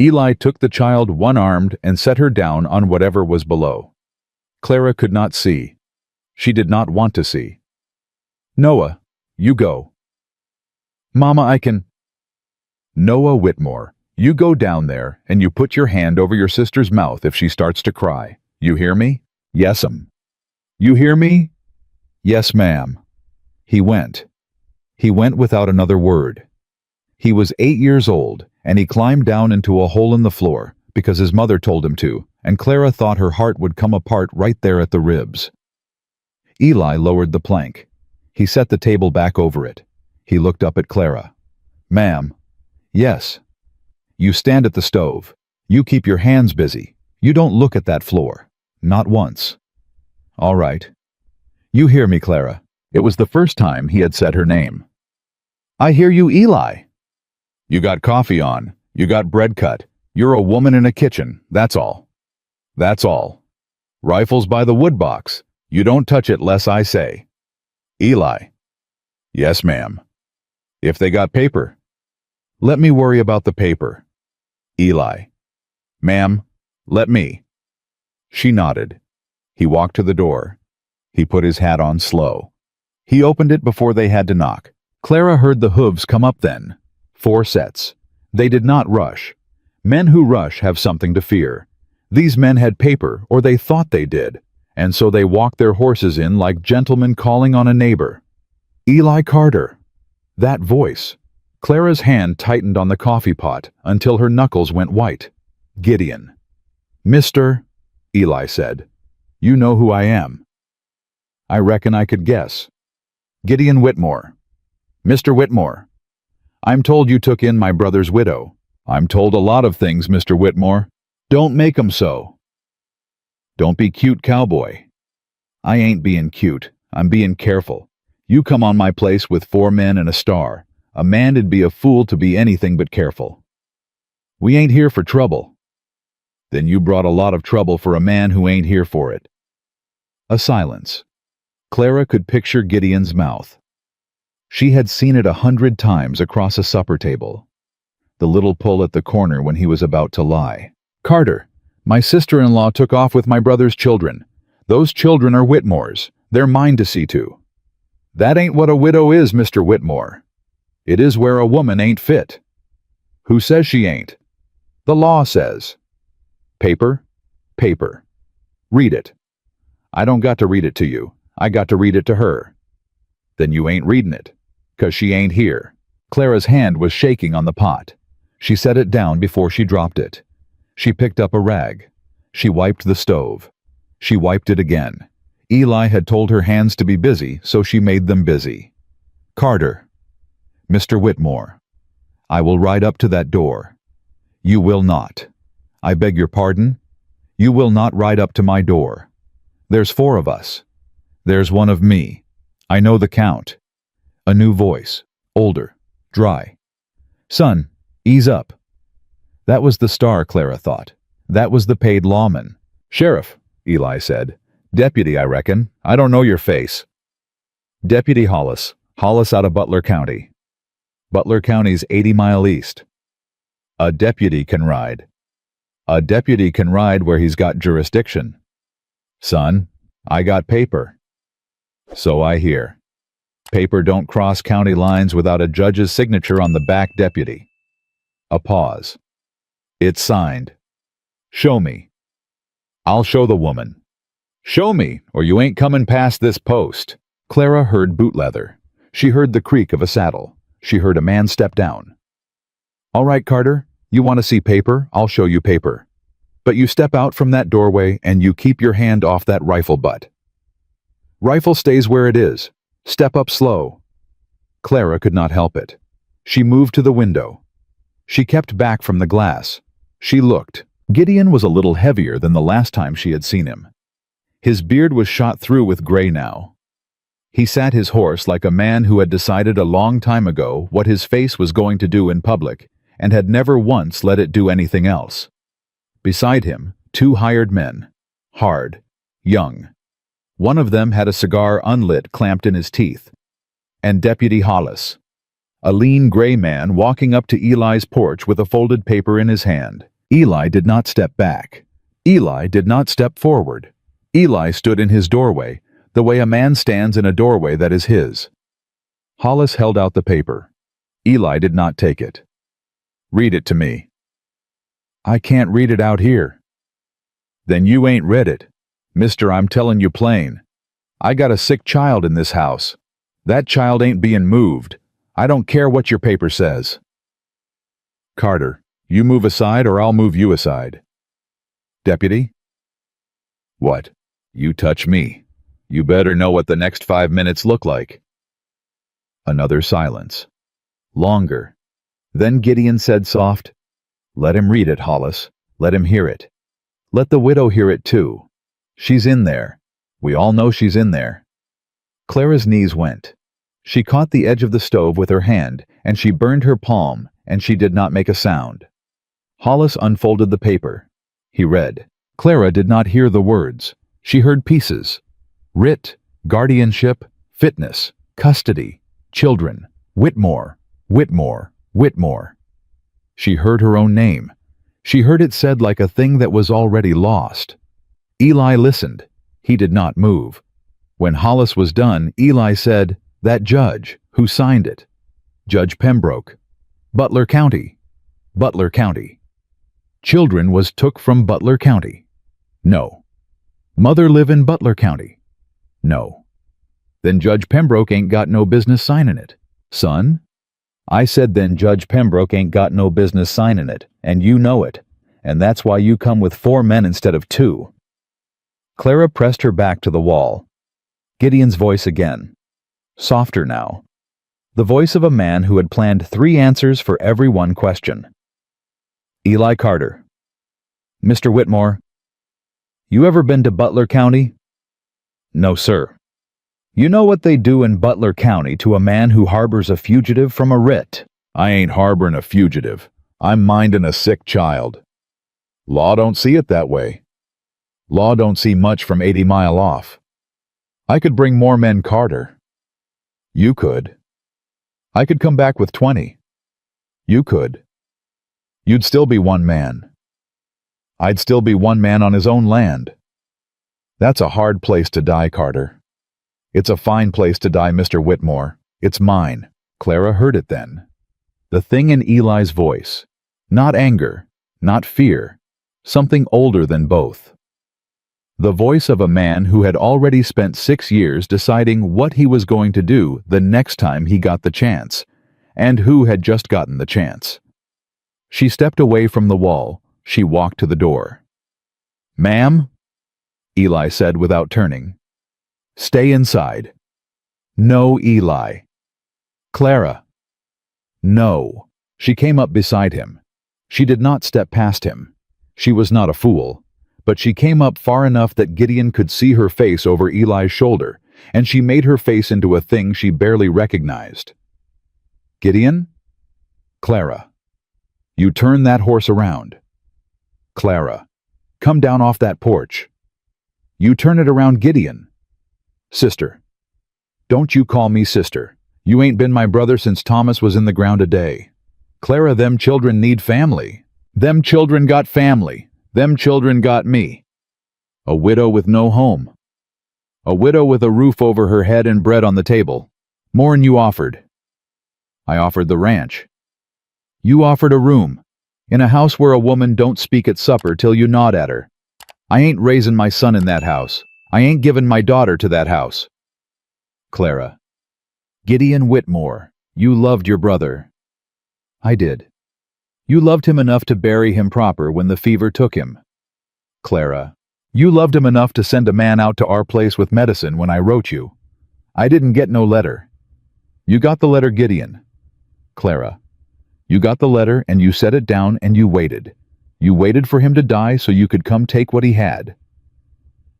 Eli took the child one-armed and set her down on whatever was below. Clara could not see. She did not want to see. "Noah, you go." "Mama, I can—" "Noah Whitmore, you go down there and you put your hand over your sister's mouth if she starts to cry. You hear me?" "Yes'm." "You hear me?" "Yes, ma'am." He went. He went without another word. He was 8 years old, and he climbed down into a hole in the floor because his mother told him to, and Clara thought her heart would come apart right there at the ribs. Eli lowered the plank. He set the table back over it. He looked up at Clara. "Ma'am." "Yes." "You stand at the stove. You keep your hands busy. You don't look at that floor. Not once." "All right." "You hear me, Clara." It was the first time he had said her name. "I hear you, Eli." "You got coffee on. You got bread cut. You're a woman in a kitchen, that's all. That's all. Rifles by the wood box. You don't touch it less I say." "Eli." "Yes, ma'am." "If they got paper." "Let me worry about the paper." "Eli." "Ma'am, let me." She nodded. He walked to the door. He put his hat on slow. He opened it before they had to knock. Clara heard the hooves come up then. 4 sets. They did not rush. Men who rush have something to fear. These men had paper, or they thought they did, and so they walked their horses in like gentlemen calling on a neighbor. Eli Carter. That voice. Clara's hand tightened on the coffee pot until her knuckles went white. Gideon. "Mr. Eli said. "You know who I am." "I reckon I could guess." "Gideon Whitmore." "Mr. Whitmore. I'm told you took in my brother's widow." "I'm told a lot of things, Mr. Whitmore." "Don't make 'em so." "Don't be cute, Cowboy." "I ain't being cute. I'm being careful. You come on my place with 4 men and a star. A man'd be a fool to be anything but careful." "We ain't here for trouble." "Then you brought a lot of trouble for a man who ain't here for it." A silence. Clara could picture Gideon's mouth. She had seen it 100 times across a supper table. The little pull at the corner when he was about to lie. "Carter, my sister-in-law took off with my brother's children. Those children are Whitmore's. They're mine to see to." "That ain't what a widow is, Mr. Whitmore." "It is where a woman ain't fit." "Who says she ain't?" "The law says." "Paper?" "Paper." "Read it." "I don't got to read it to you. I got to read it to her." "Then you ain't reading it, 'cause she ain't here." Clara's hand was shaking on the pot. She set it down before she dropped it. She picked up a rag. She wiped the stove. She wiped it again. Eli had told her hands to be busy, so she made them busy. "Carter." "Mr. Whitmore. I will ride up to that door." "You will not." "I beg your pardon?" "You will not ride up to my door. There's 4 of us. There's 1 of me. I know the count." A new voice, older, dry. "Son, ease up." That was the star, Clara thought. That was the paid lawman. "Sheriff," Eli said. "Deputy, I reckon. I don't know your face." Deputy Hollis. Hollis out of Butler County. Butler County's 80-mile east. A deputy can ride. A deputy can ride where he's got jurisdiction. Son, I got paper. So I hear. Paper don't cross county lines without a judge's signature on the back, deputy. A pause. It's signed. Show me. I'll show the woman. Show me, or you ain't coming past this post. Clara heard boot leather. She heard the creak of a saddle. She heard a man step down. All right, Carter, you want to see paper? I'll show you paper. But you step out from that doorway and you keep your hand off that rifle butt. Rifle stays where it is. Step up slow. Clara could not help it. She moved to the window. She kept back from the glass. She looked. Gideon was a little heavier than the last time she had seen him. His beard was shot through with gray now. He sat his horse like a man who had decided a long time ago what his face was going to do in public and had never once let it do anything else. Beside him, 2 hired men, hard, young. One of them had a cigar unlit clamped in his teeth. And Deputy Hollis, a lean gray man walking up to Eli's porch with a folded paper in his hand. Eli did not step back. Eli did not step forward. Eli stood in his doorway, the way a man stands in a doorway that is his. Hollis held out the paper. Eli did not take it. Read it to me. I can't read it out here. Then you ain't read it. Mister, I'm telling you plain. I got a sick child in this house. That child ain't being moved. I don't care what your paper says. Carter, you move aside or I'll move you aside. Deputy? What? You touch me. You better know what the next 5 minutes look like. Another silence. Longer. Then Gideon said soft, Let him read it, Hollis. Let him hear it. Let the widow hear it too. She's in there. We all know she's in there. Clara's knees went. She caught the edge of the stove with her hand, and she burned her palm, and she did not make a sound. Hollis unfolded the paper. He read. Clara did not hear the words. She heard pieces. Writ, guardianship, fitness, custody, children, Whitmore, Whitmore, Whitmore. She heard her own name. She heard it said like a thing that was already lost. Eli listened. He did not move. When Hollis was done, Eli said, That judge, who signed it? Judge Pembroke. Butler County. Butler County. Children was took from Butler County. No. Mother live in Butler County. No. Then Judge Pembroke ain't got no business signing it. Son? I said then Judge Pembroke ain't got no business signing it, and you know it, and that's why you come with 4 men instead of 2. Clara pressed her back to the wall. Gideon's voice again. Softer now. The voice of a man who had planned 3 answers for every one question. Eli Carter. Mr. Whitmore. You ever been to Butler County? No, sir. You know what they do in Butler County to a man who harbors a fugitive from a writ? I ain't harboring a fugitive. I'm minding a sick child. Law don't see it that way. Law don't see much from 80 mile off. I could bring more men, Carter. You could. I could come back with 20. You could. You'd still be 1 man. I'd still be 1 man on his own land. That's a hard place to die, Carter. It's a fine place to die, Mr. Whitmore. It's mine. Clara heard it then. The thing in Eli's voice. Not anger, not fear. Something older than both. The voice of a man who had already spent 6 years deciding what he was going to do the next time he got the chance, and who had just gotten the chance. She stepped away from the wall. She walked to the door. Ma'am? Eli said without turning. Stay inside. No, Eli. Clara. No. She came up beside him. She did not step past him. She was not a fool, but she came up far enough that Gideon could see her face over Eli's shoulder, and she made her face into a thing she barely recognized. Gideon? Clara. You turn that horse around. Clara. Come down off that porch. You turn it around, Gideon. Sister. Don't you call me sister. You ain't been my brother since Thomas was in the ground a day. Clara, them children need family. Them children got family. Them children got me. A widow with no home. A widow with a roof over her head and bread on the table. More'n you offered. I offered the ranch. You offered a room. In a house where a woman don't speak at supper till you nod at her. I ain't raising my son in that house. I ain't giving my daughter to that house. Clara. Gideon Whitmore, you loved your brother. I did. You loved him enough to bury him proper when the fever took him. Clara. You loved him enough to send a man out to our place with medicine when I wrote you. I didn't get no letter. You got the letter, Gideon. Clara. You got the letter and you set it down and you waited. You waited for him to die so you could come take what he had.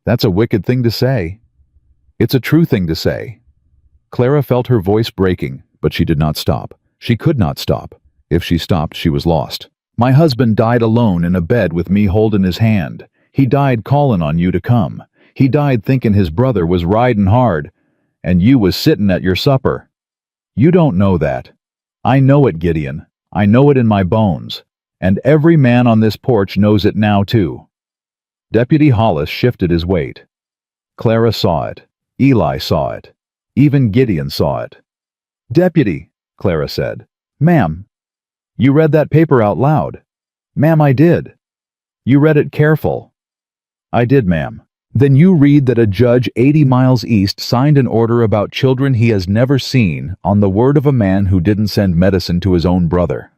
That's a wicked thing to say. It's a true thing to say. Clara felt her voice breaking, but she did not stop. She could not stop. If she stopped, she was lost. My husband died alone in a bed with me holding his hand. He died callin' on you to come. He died thinkin' his brother was ridin' hard, and you was sittin' at your supper. You don't know that. I know it, Gideon. I know it in my bones. And every man on this porch knows it now, too. Deputy Hollis shifted his weight. Clara saw it. Eli saw it. Even Gideon saw it. Deputy, Clara said. Ma'am, you read that paper out loud. Ma'am, I did. You read it careful. I did, ma'am. Then you read that a judge 80 miles east signed an order about children he has never seen on the word of a man who didn't send medicine to his own brother.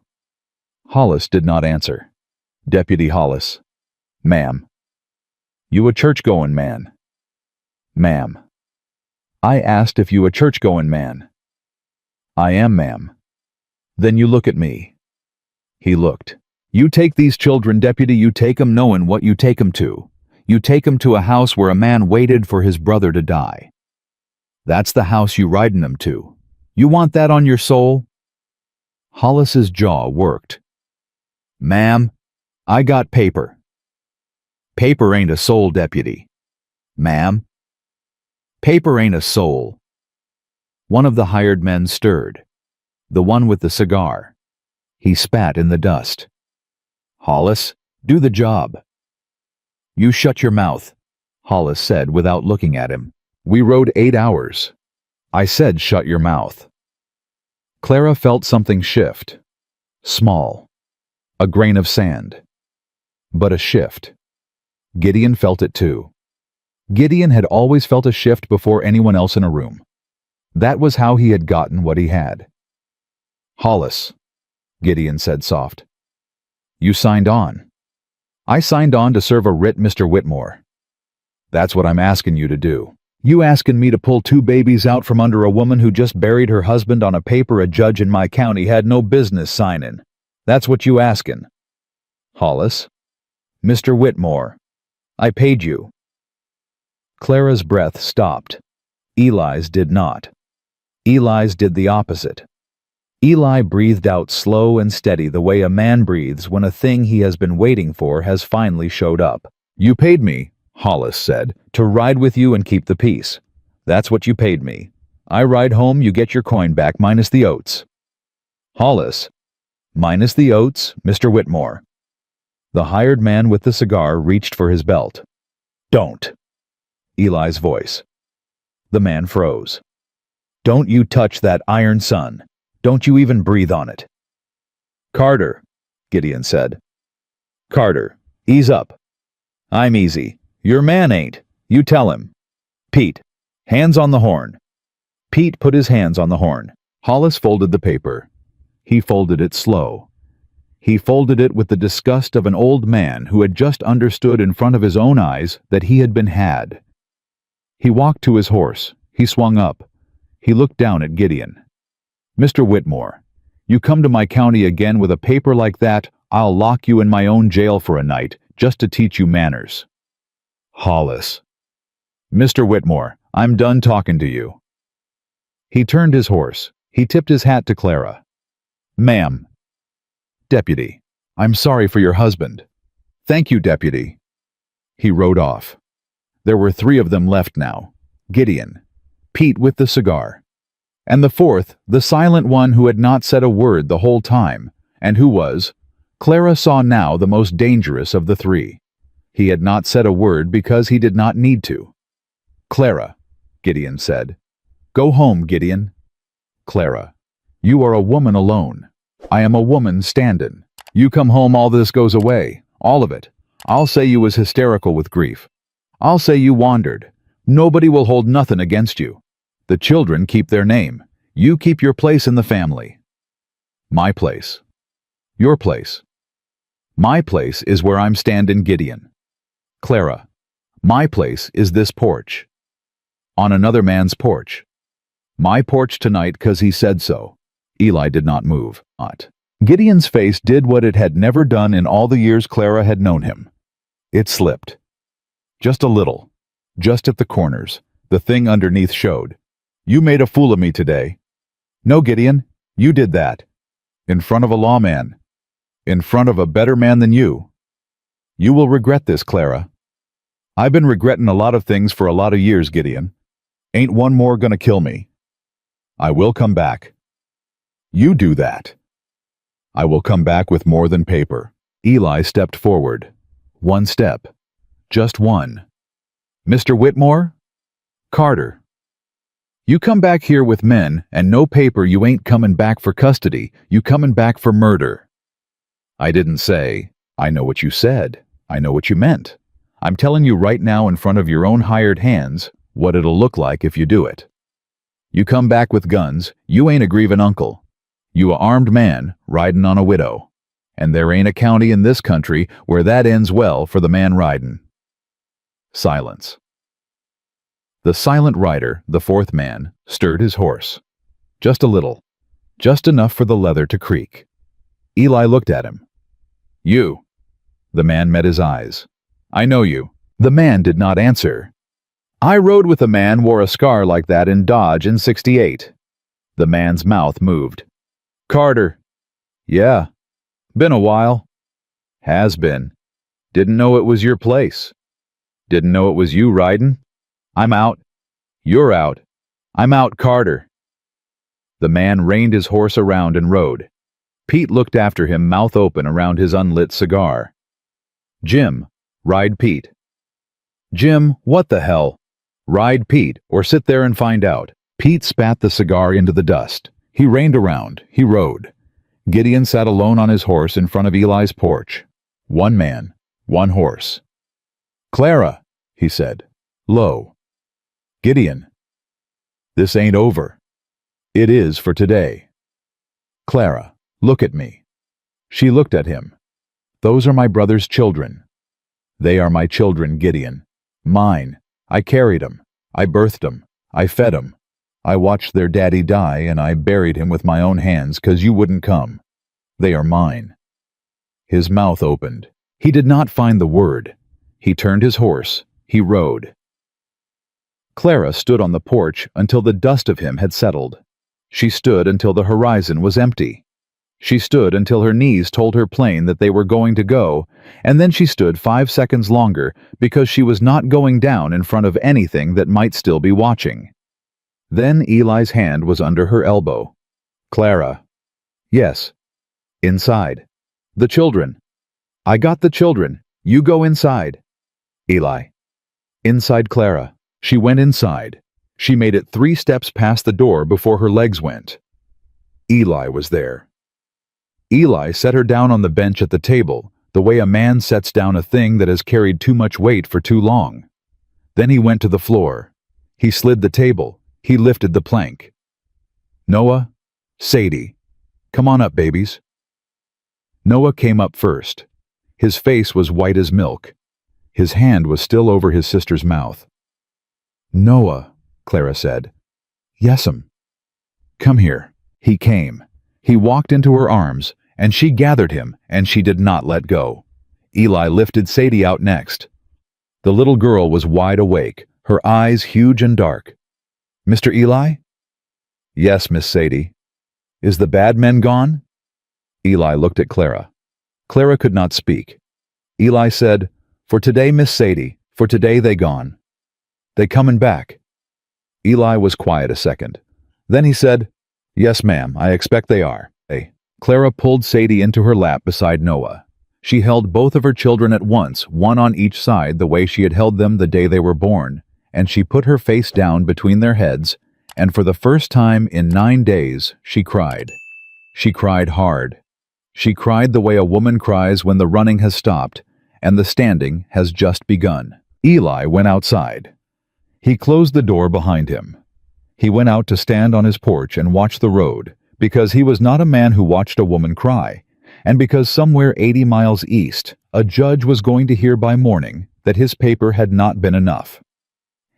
Hollis did not answer. Deputy Hollis. Ma'am. You a church-goin' man. Ma'am. I asked if you a church-goin' man. I am, ma'am. Then you look at me. He looked. You take these children, deputy, you take 'em knowin' what you take 'em to. You take 'em to a house where a man waited for his brother to die. That's the house you ridin' 'em to. You want that on your soul? Hollis's jaw worked. Ma'am, I got paper. Paper ain't a soul, deputy. Ma'am. Paper ain't a soul. One of the hired men stirred. The one with the cigar. He spat in the dust. Hollis, do the job. You shut your mouth, Hollis said without looking at him. We rode 8 hours. I said shut your mouth. Clara felt something shift. Small. A grain of sand. But a shift. Gideon felt it too. Gideon had always felt a shift before anyone else in a room. That was how he had gotten what he had. Hollis, Gideon said soft. You signed on. I signed on to serve a writ, Mr. Whitmore. That's what I'm asking you to do. You asking me to pull 2 babies out from under a woman who just buried her husband on a paper a judge in my county had no business signing. That's what you asking. Hollis. Mr. Whitmore. I paid you. Clara's breath stopped. Eli's did not. Eli's did the opposite. Eli breathed out slow and steady the way a man breathes when a thing he has been waiting for has finally showed up. You paid me, Hollis said, to ride with you and keep the peace. That's what you paid me. I ride home, you get your coin back minus the oats. Hollis. Minus the oats, Mr. Whitmore. The hired man with the cigar reached for his belt. Don't. Eli's voice. The man froze. Don't you touch that iron sun. Don't you even breathe on it. Carter, Gideon said. Carter, ease up. I'm easy. Your man ain't. You tell him. Pete, hands on the horn. Pete put his hands on the horn. Hollis folded the paper. He folded it slow. He folded it with the disgust of an old man who had just understood in front of his own eyes that he had been had. He walked to his horse. He swung up. He looked down at Gideon. Mr. Whitmore, you come to my county again with a paper like that, I'll lock you in my own jail for a night, just to teach you manners. Hollis. Mr. Whitmore, I'm done talking to you. He turned his horse. He tipped his hat to Clara. Ma'am. Deputy, I'm sorry for your husband. Thank you, deputy. He rode off. There were 3 of them left now. Gideon. Pete with the cigar. And the fourth, the silent one who had not said a word the whole time, and who was, Clara saw now, the most dangerous of the three. He had not said a word because he did not need to. "Clara," Gideon said. "Go home, Gideon." "Clara, you are a woman alone. I am a woman standin'. You come home, all this goes away. All of it. I'll say you was hysterical with grief. I'll say you wandered. Nobody will hold nothin' against you. The children keep their name. You keep your place in the family." "My place." "Your place." "My place is where I'm standin', Gideon." "Clara, my place is this porch." "On another man's porch." "My porch tonight 'cause he said so." Eli did not move. Gideon's face did what it had never done in all the years Clara had known him. It slipped. Just a little. Just at the corners. The thing underneath showed. "You made a fool of me today." "No, Gideon, you did that. In front of a lawman. In front of a better man than you. You will regret this, Clara." "I've been regretting a lot of things for a lot of years, Gideon. Ain't one more gonna kill me. I will come back." "You do that." "I will come back with more than paper." Eli stepped forward. One step. Just one. "Mr. Whitmore?" "Carter." "You come back here with men and no paper, you ain't comin' back for custody, you comin' back for murder." "I didn't say." "I know what you said. I know what you meant. I'm telling you right now in front of your own hired hands what it'll look like if you do it. You come back with guns, you ain't a grievin' uncle. You a armed man ridin' on a widow. And there ain't a county in this country where that ends well for the man ridin'." Silence. The silent rider, the fourth man, stirred his horse. Just a little. Just enough for the leather to creak. Eli looked at him. "You." The man met his eyes. "I know you." The man did not answer. "I rode with a man wore a scar like that in Dodge in '68. The man's mouth moved. "Carter." "Yeah. Been a while." "Has been. Didn't know it was your place. Didn't know it was you riding. I'm out." "You're out." "I'm out, Carter." The man reined his horse around and rode. Pete looked after him, mouth open around his unlit cigar. "Jim, ride Pete." "Jim, what the hell?" "Ride Pete, or sit there and find out." Pete spat the cigar into the dust. He reined around. He rode. Gideon sat alone on his horse in front of Eli's porch. One man, one horse. "Clara," he said, low. "Gideon, this ain't over. It is for today. Clara, look at me." She looked at him. "Those are my brother's children." "They are my children, Gideon. Mine. I carried 'em. I birthed 'em. I fed 'em. I watched their daddy die, and I buried him with my own hands 'cause you wouldn't come. They are mine." His mouth opened. He did not find the word. He turned his horse. He rode. Clara stood on the porch until the dust of him had settled. She stood until the horizon was empty. She stood until her knees told her plain that they were going to go, and then she stood 5 seconds longer because she was not going down in front of anything that might still be watching. Then Eli's hand was under her elbow. "Clara." "Yes." "Inside." "The children." "I got the children. You go inside." "Eli." "Inside, Clara." She went inside. She made it 3 steps past the door before her legs went. Eli was there. Eli set her down on the bench at the table, the way a man sets down a thing that has carried too much weight for too long. Then he went to the floor. He slid the table. He lifted the plank. "Noah, Sadie, come on up, babies." Noah came up first. His face was white as milk. His hand was still over his sister's mouth. "Noah," Clara said. "Yes'm." "Come here." He came. He walked into her arms, and she gathered him, and she did not let go. Eli lifted Sadie out next. The little girl was wide awake, her eyes huge and dark. "Mr. Eli?" "Yes, Miss Sadie." "Is the bad men gone?" Eli looked at Clara. Clara could not speak. Eli said, "For today, Miss Sadie, for today they gone. They comin' back." Eli was quiet a second. Then he said, "Yes, ma'am, I expect they are." Clara pulled Sadie into her lap beside Noah. She held both of her children at once, one on each side the way she had held them the day they were born, and she put her face down between their heads, and for the first time in 9 days, she cried. She cried hard. She cried the way a woman cries when the running has stopped and the standing has just begun. Eli went outside. He closed the door behind him. He went out to stand on his porch and watch the road, because he was not a man who watched a woman cry, and because somewhere 80 miles east, a judge was going to hear by morning that his paper had not been enough.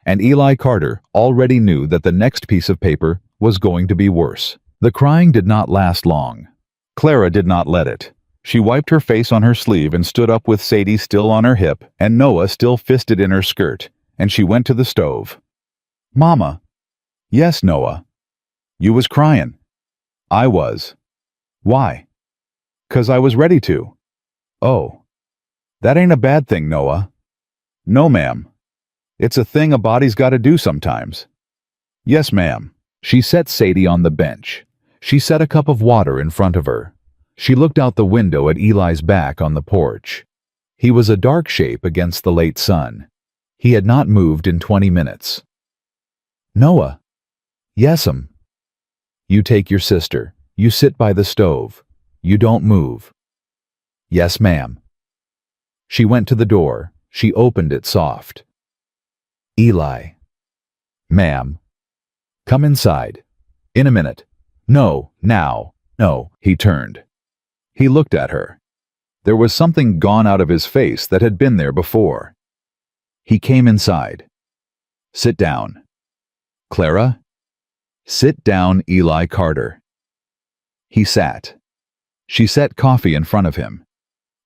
And Eli Carter already knew that the next piece of paper was going to be worse. The crying did not last long. Clara did not let it. She wiped her face on her sleeve and stood up with Sadie still on her hip and Noah still fisted in her skirt, and she went to the stove. "Mama." "Yes, Noah." "You was crying." "I was." "Why?" "'Cause I was ready to." "Oh. That ain't a bad thing, Noah." "No, ma'am. It's a thing a body's got to do sometimes." "Yes, ma'am." She set Sadie on the bench. She set a cup of water in front of her. She looked out the window at Eli's back on the porch. He was a dark shape against the late sun. He had not moved in 20 minutes. "Noah." "Yes'm." "You take your sister. You sit by the stove. You don't move." "Yes, ma'am." She went to the door. She opened it soft. "Eli." "Ma'am." "Come inside." "In a minute." "No, now." "No." He turned. He looked at her. There was something gone out of his face that had been there before. He came inside. "Sit down." "Clara?" "Sit down, Eli Carter." He sat. She set coffee in front of him.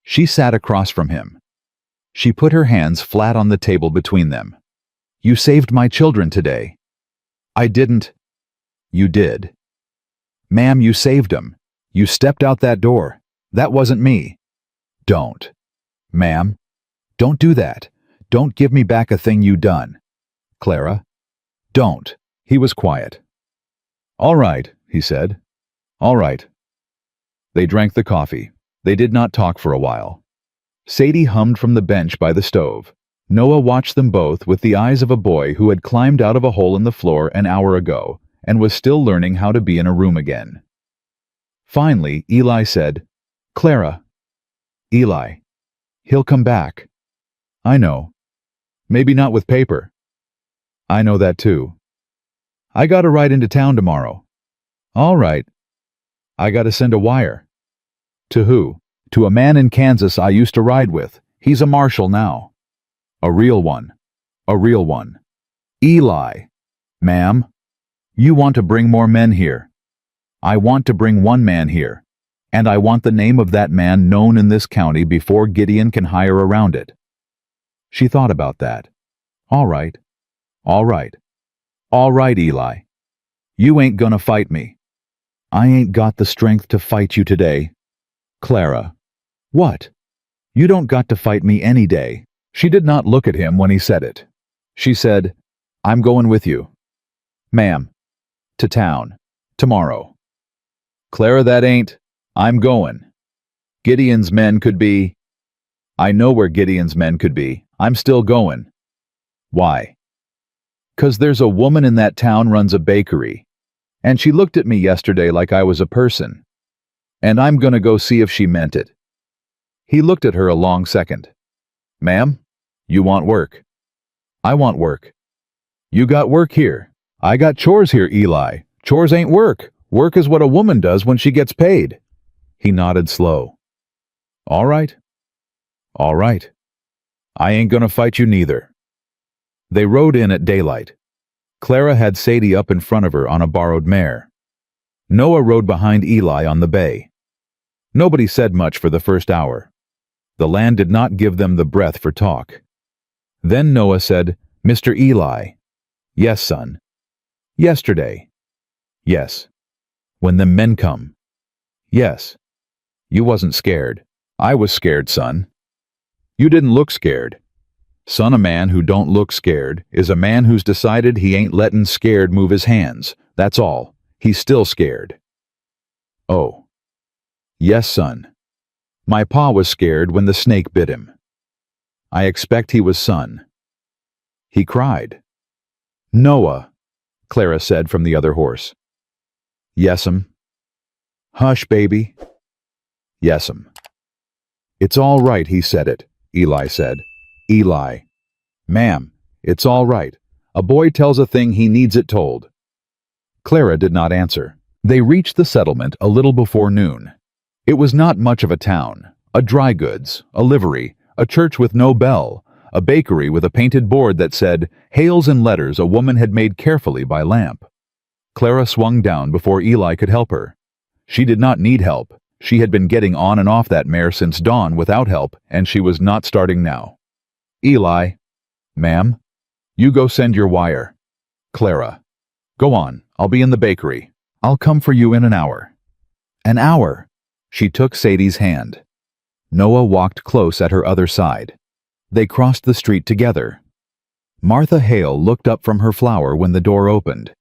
She sat across from him. She put her hands flat on the table between them. "You saved my children today." "I didn't." "You did." "Ma'am, you saved them. You stepped out that door. That wasn't me." "Don't." "Ma'am, don't do that. Don't give me back a thing you done." "Clara." "Don't." He was quiet. "All right," he said. "All right." They drank the coffee. They did not talk for a while. Sadie hummed from the bench by the stove. Noah watched them both with the eyes of a boy who had climbed out of a hole in the floor an hour ago and was still learning how to be in a room again. Finally, Eli said, "Clara." "Eli." "He'll come back." "I know. Maybe not with paper." "I know that too." "I gotta ride into town tomorrow." "All right." "I gotta send a wire." "To who?" "To a man in Kansas I used to ride with. He's a marshal now." "A real one." "A real one." "Eli." "Ma'am." "You want to bring more men here." "I want to bring one man here. And I want the name of that man known in this county before Gideon can hire around it." She thought about that. "All right. All right. All right, Eli. You ain't gonna fight me." "I ain't got the strength to fight you today." "Clara." "What?" "You don't got to fight me any day." She did not look at him when he said it. She said, "I'm going with you." "Ma'am." "To town. Tomorrow." "Clara, that ain't—" "I'm going. Gideon's men could be—" "I know where Gideon's men could be. I'm still going." "Why?" "'Cause there's a woman in that town runs a bakery. And she looked at me yesterday like I was a person. And I'm gonna go see if she meant it." He looked at her a long second. "Ma'am, you want work." "I want work." "You got work here." "I got chores here, Eli. Chores ain't work. Work is what a woman does when she gets paid." He nodded slow. "All right. All right. I ain't gonna fight you neither." They rode in at daylight. Clara had Sadie up in front of her on a borrowed mare. Noah rode behind Eli on the bay. Nobody said much for the first hour. The land did not give them the breath for talk. Then Noah said, "Mr. Eli." "Yes, son." "Yesterday." "Yes." "When them men come." "Yes." "You wasn't scared." "I was scared, son." "You didn't look scared." Son, a man who don't look scared is a man who's decided he ain't lettin' scared move his hands. That's all. He's still scared. Oh. Yes, son. My pa was scared when the snake bit him. I expect he was, son. He cried. Noah, Clara said from the other horse. Yes'm. Hush, baby. Yes'm. It's all right, he said it, Eli said. Eli. Ma'am, it's all right. A boy tells a thing he needs it told. Clara did not answer. They reached the settlement a little before noon. It was not much of a town. A dry goods, a livery, a church with no bell, a bakery with a painted board that said, "Hails in letters a woman had made carefully by lamp." Clara swung down before Eli could help her. She did not need help. She had been getting on and off that mare since dawn without help, and she was not starting now. Eli. Ma'am? You go send your wire. Clara. Go on, I'll be in the bakery. I'll come for you in an hour. An hour. She took Sadie's hand. Noah walked close at her other side. They crossed the street together. Martha Hale looked up from her flower when the door opened.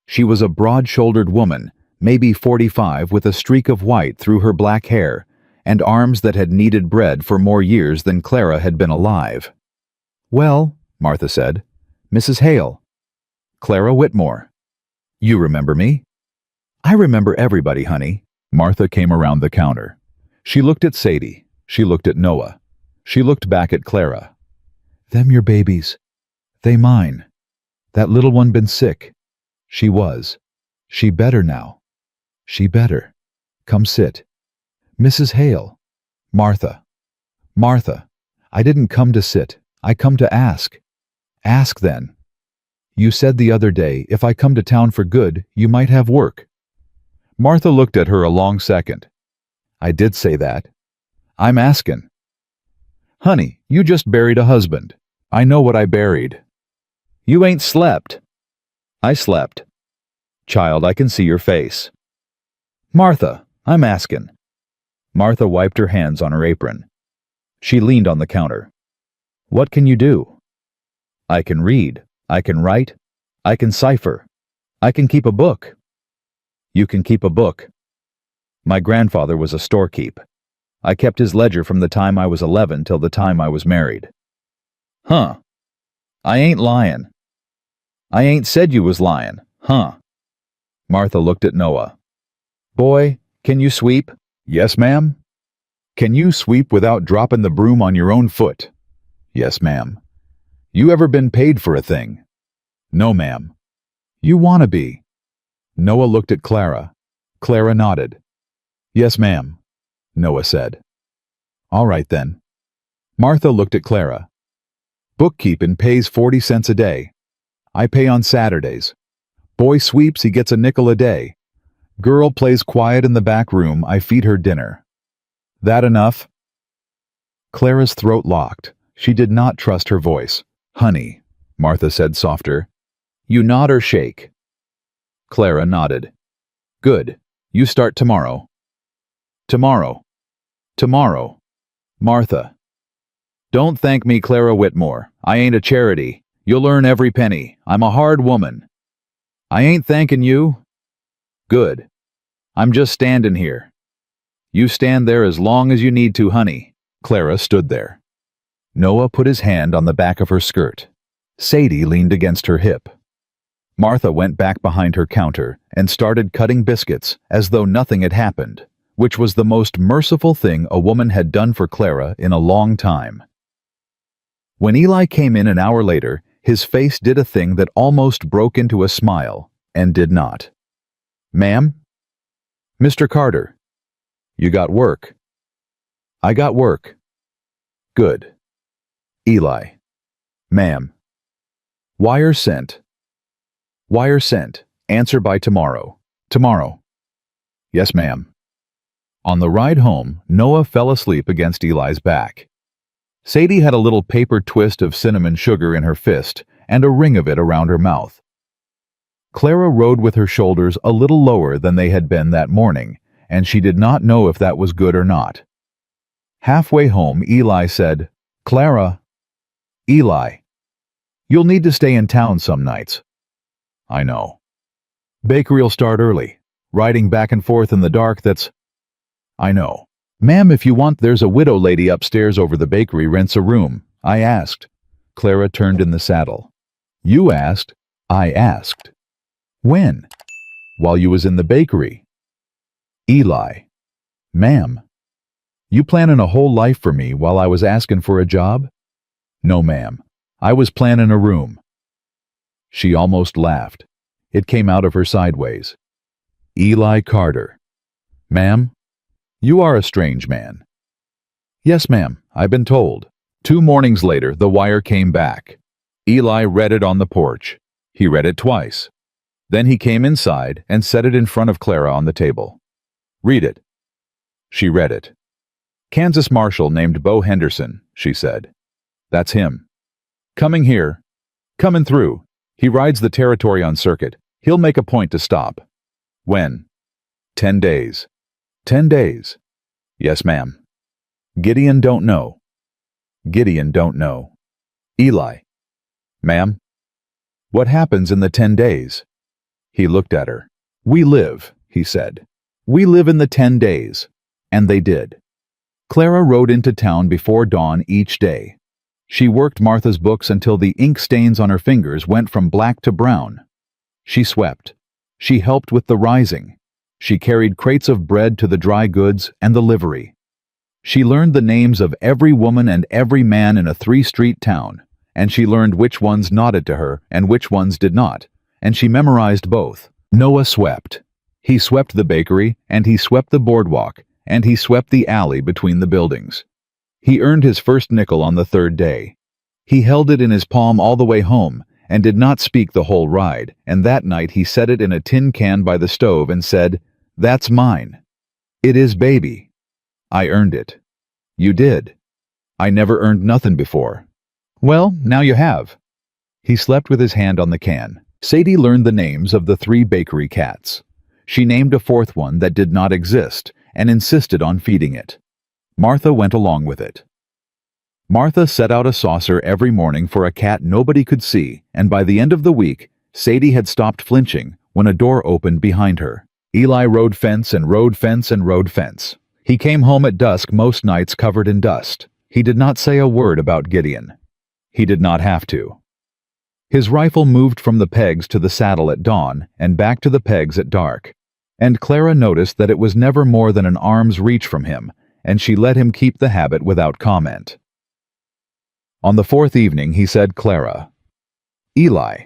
She was a broad-shouldered woman, maybe 45, with a streak of white through her black hair, and arms that had kneaded bread for more years than Clara had been alive. Well, Martha said, Mrs. Hale. Clara Whitmore. You remember me? I remember everybody, honey. Martha came around the counter. She looked at Sadie. She looked at Noah. She looked back at Clara. Them your babies. They mine. That little one been sick. She was. She better now. She better. Come sit. Mrs. Hale. Martha. Martha. I didn't come to sit. I come to ask. Ask then. You said the other day, if I come to town for good, you might have work. Martha looked at her a long second. I did say that. I'm askin'. Honey, you just buried a husband. I know what I buried. You ain't slept. I slept. Child, I can see your face. Martha, I'm askin'. Martha wiped her hands on her apron. She leaned on the counter. What can you do? I can read. I can write. I can cipher. I can keep a book. You can keep a book. My grandfather was a storekeep. I kept his ledger from the time I was 11 till the time I was married. Huh. I ain't lyin'. I ain't said you was lyin', huh? Martha looked at Noah. Boy, can you sweep? Yes, ma'am. Can you sweep without dropping the broom on your own foot? Yes, ma'am. You ever been paid for a thing? No, ma'am. You wanna be? Noah looked at Clara. Clara nodded. Yes, ma'am, Noah said. All right, then. Martha looked at Clara. Bookkeepin' pays 40 cents a day. I pay on Saturdays. Boy sweeps, he gets a nickel a day. Girl plays quiet in the back room, I feed her dinner. That enough? Clara's throat locked. She did not trust her voice. Honey, Martha said softer. You nod or shake? Clara nodded. Good. You start tomorrow. Tomorrow. Tomorrow. Martha. Don't thank me, Clara Whitmore. I ain't a charity. You'll earn every penny. I'm a hard woman. I ain't thanking you. Good. I'm just standing here. You stand there as long as you need to, honey. Clara stood there. Noah put his hand on the back of her skirt. Sadie leaned against her hip. Martha went back behind her counter and started cutting biscuits as though nothing had happened, which was the most merciful thing a woman had done for Clara in a long time. When Eli came in an hour later, his face did a thing that almost broke into a smile, and did not. Ma'am? Mr. Carter. You got work. I got work. Good. Eli. Ma'am. Wire sent. Wire sent. Answer by tomorrow. Tomorrow. Yes, ma'am. On the ride home, Noah fell asleep against Eli's back. Sadie had a little paper twist of cinnamon sugar in her fist and a ring of it around her mouth. Clara rode with her shoulders a little lower than they had been that morning, and she did not know if that was good or not. Halfway home, Eli said, Clara. Eli. You'll need to stay in town some nights. I know. Bakery'll start early. Riding back and forth in the dark, I know. Ma'am, if you want, there's a widow lady upstairs over the bakery rents a room. I asked. Clara turned in the saddle. You asked? I asked. When? While you was in the bakery. Eli. Ma'am. You planning a whole life for me while I was asking for a job? No, ma'am. I was planning a room. She almost laughed. It came out of her sideways. Eli Carter. Ma'am, you are a strange man. Yes, ma'am, I've been told. 2 mornings later, the wire came back. Eli read it on the porch. He read it twice. Then he came inside and set it in front of Clara on the table. Read it. She read it. Kansas Marshal named Bo Henderson, she said. That's him. Coming here. Coming through. He rides the territory on circuit. He'll make a point to stop. When? 10 days. 10 days. Yes, ma'am. Gideon don't know. Gideon don't know. Eli. Ma'am? What happens in the 10 days? He looked at her. We live, he said. We live in the 10 days. And they did. Clara rode into town before dawn each day. She worked Martha's books until the ink stains on her fingers went from black to brown. She swept. She helped with the rising. She carried crates of bread to the dry goods and the livery. She learned the names of every woman and every man in a 3-street town, and she learned which ones nodded to her and which ones did not, and she memorized both. Noah swept. He swept the bakery, and he swept the boardwalk, and he swept the alley between the buildings. He earned his first nickel on the 3rd day. He held it in his palm all the way home, and did not speak the whole ride, and that night he set it in a tin can by the stove and said, That's mine. It is, baby. I earned it. You did. I never earned nothing before. Well, now you have. He slept with his hand on the can. Sadie learned the names of the 3 bakery cats. She named a 4th one that did not exist, and insisted on feeding it. Martha went along with it. Martha set out a saucer every morning for a cat nobody could see, and by the end of the week, Sadie had stopped flinching when a door opened behind her. Eli rode fence and rode fence and rode fence. He came home at dusk most nights covered in dust. He did not say a word about Gideon. He did not have to. His rifle moved from the pegs to the saddle at dawn and back to the pegs at dark, and Clara noticed that it was never more than an arm's reach from him, and she let him keep the habit without comment. On the 4th evening, he said, Clara, Eli,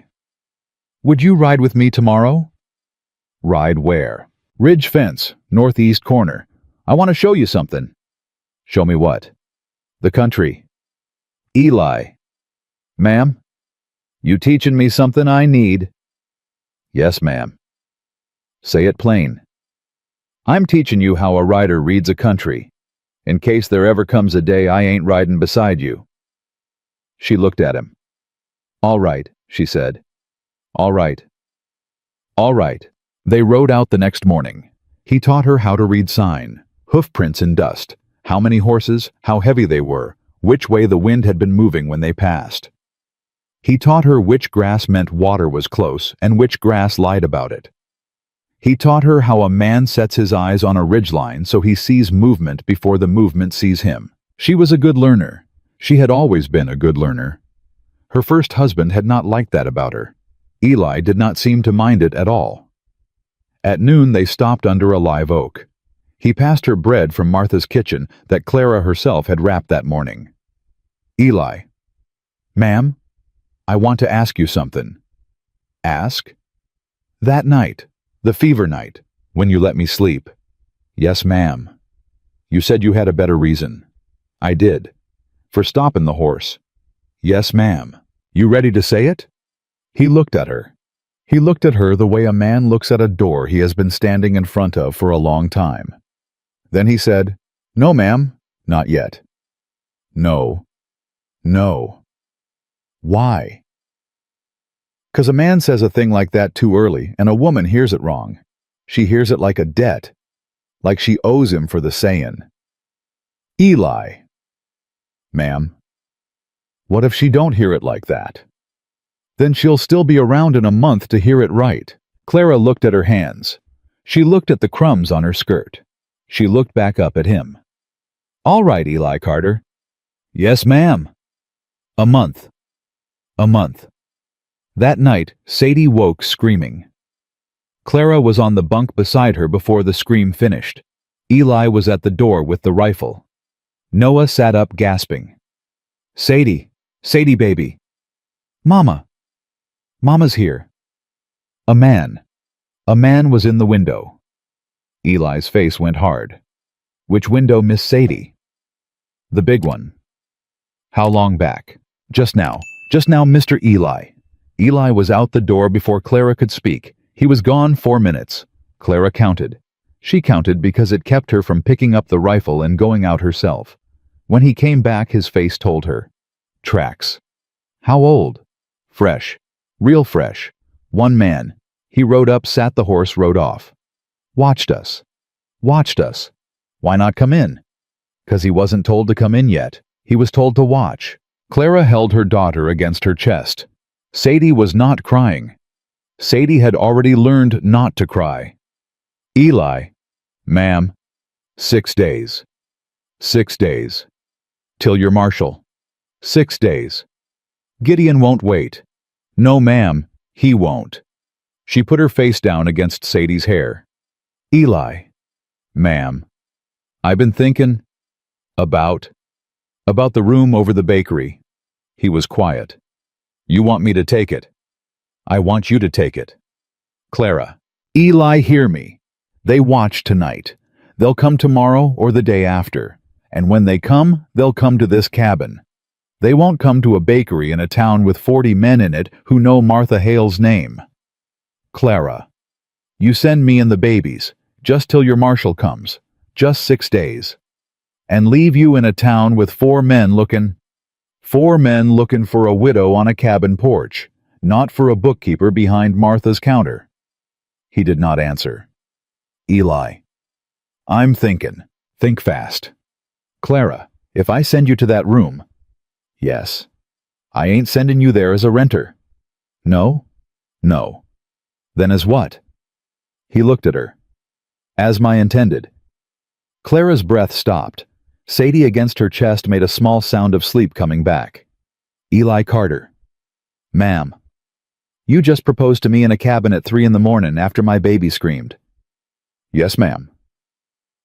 would you ride with me tomorrow? Ride where? Ridge fence, northeast corner. I want to show you something. Show me what? The country. Eli. Ma'am? You teaching me something I need? Yes, ma'am. Say it plain. I'm teaching you how a rider reads a country, in case there ever comes a day I ain't riding beside you. She looked at him. All right, she said. All right. All right. They rode out the next morning. He taught her how to read sign, hoof prints in dust, how many horses, how heavy they were, which way the wind had been moving when they passed. He taught her which grass meant water was close and which grass lied about it. He taught her how a man sets his eyes on a ridgeline so he sees movement before the movement sees him. She was a good learner. She had always been a good learner. Her first husband had not liked that about her. Eli did not seem to mind it at all. At noon they stopped under a live oak. He passed her bread from Martha's kitchen that Clara herself had wrapped that morning. Eli. Ma'am, I want to ask you something. Ask? That night, the fever night, when you let me sleep. Yes, ma'am. You said you had a better reason. I did. For stopping the horse. Yes, ma'am. You ready to say it? He looked at her. He looked at her the way a man looks at a door he has been standing in front of for a long time. Then he said, No, ma'am, not yet. No. No. Why? 'Cause a man says a thing like that too early, and a woman hears it wrong. She hears it like a debt, like she owes him for the saying. Eli. Ma'am. What if she don't hear it like that? Then she'll still be around in a month to hear it right. Clara looked at her hands. She looked at the crumbs on her skirt. She looked back up at him. All right, Eli Carter. Yes, ma'am. A month. A month. That night, Sadie woke screaming. Clara was on the bunk beside her before the scream finished. Eli was at the door with the rifle. Noah sat up gasping. Sadie, Sadie baby. Mama. Mama's here. A man was in the window. Eli's face went hard. Which window, Miss Sadie? The big one. How long back? Just now, Mr. Eli. Eli was out the door before Clara could speak. He was gone 4 minutes. Clara counted. She counted because it kept her from picking up the rifle and going out herself. When he came back, his face told her. Tracks. How old? Fresh. Real fresh. One man. He rode up, sat the horse, rode off. Watched us. Watched us. Why not come in? 'Cause he wasn't told to come in yet. He was told to watch. Clara held her daughter against her chest. Sadie was not crying. Sadie had already learned not to cry. Eli. Ma'am. 6 days. 6 days. Till you're marshal. 6 days. Gideon won't wait. No, ma'am, he won't. She put her face down against Sadie's hair. Eli. Ma'am. I've been thinking about the room over the bakery. He was quiet. You want me to take it? I want you to take it. Clara. Eli, hear me. They watch tonight. They'll come tomorrow or the day after. And when they come, they'll come to this cabin. They won't come to a bakery in a town with 40 men in it who know Martha Hale's name. Clara. You send me and the babies, just till your marshal comes. Just 6 days. And leave you in a town with 4 men looking for a widow on a cabin porch, not for a bookkeeper behind Martha's counter. He did not answer. Eli. I'm thinking. Think fast. Clara, if I send you to that room. Yes. I ain't sending you there as a renter. No? No. Then as what? He looked at her. As my intended. Clara's breath stopped. Sadie against her chest made a small sound of sleep coming back. Eli Carter. Ma'am. You just proposed to me in a cabin at 3 in the morning after my baby screamed. Yes, ma'am.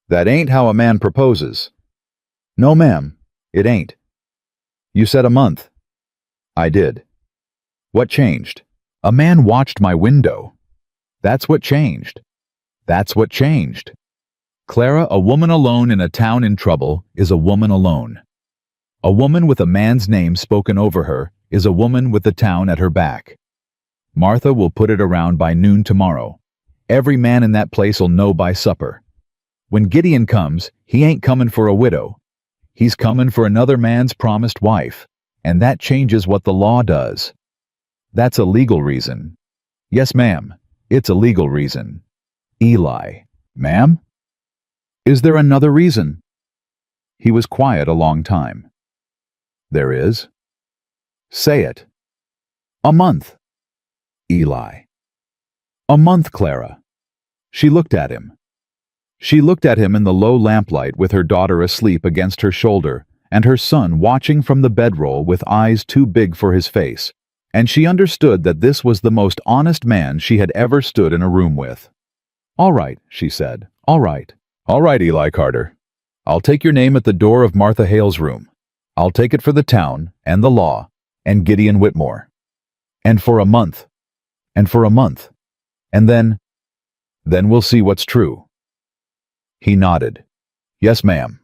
That ain't how a man proposes. No, ma'am, it ain't. You said a month. I did. What changed? A man watched my window. That's what changed. That's what changed. Clara, a woman alone in a town in trouble, is a woman alone. A woman with a man's name spoken over her is a woman with the town at her back. Martha will put it around by noon tomorrow. Every man in that place'll know by supper. When Gideon comes, he ain't comin' for a widow. He's comin' for another man's promised wife, and that changes what the law does. That's a legal reason. Yes, ma'am, it's a legal reason. Eli. Ma'am? Is there another reason? He was quiet a long time. There is. Say it. A month. Eli. A month, Clara. She looked at him. She looked at him in the low lamplight with her daughter asleep against her shoulder and her son watching from the bedroll with eyes too big for his face, and she understood that this was the most honest man she had ever stood in a room with. All right, she said. All right. All right, Eli Carter. I'll take your name at the door of Martha Hale's room. I'll take it for the town and the law and Gideon Whitmore. And for a month. And for a month. And then we'll see what's true. He nodded. Yes, ma'am.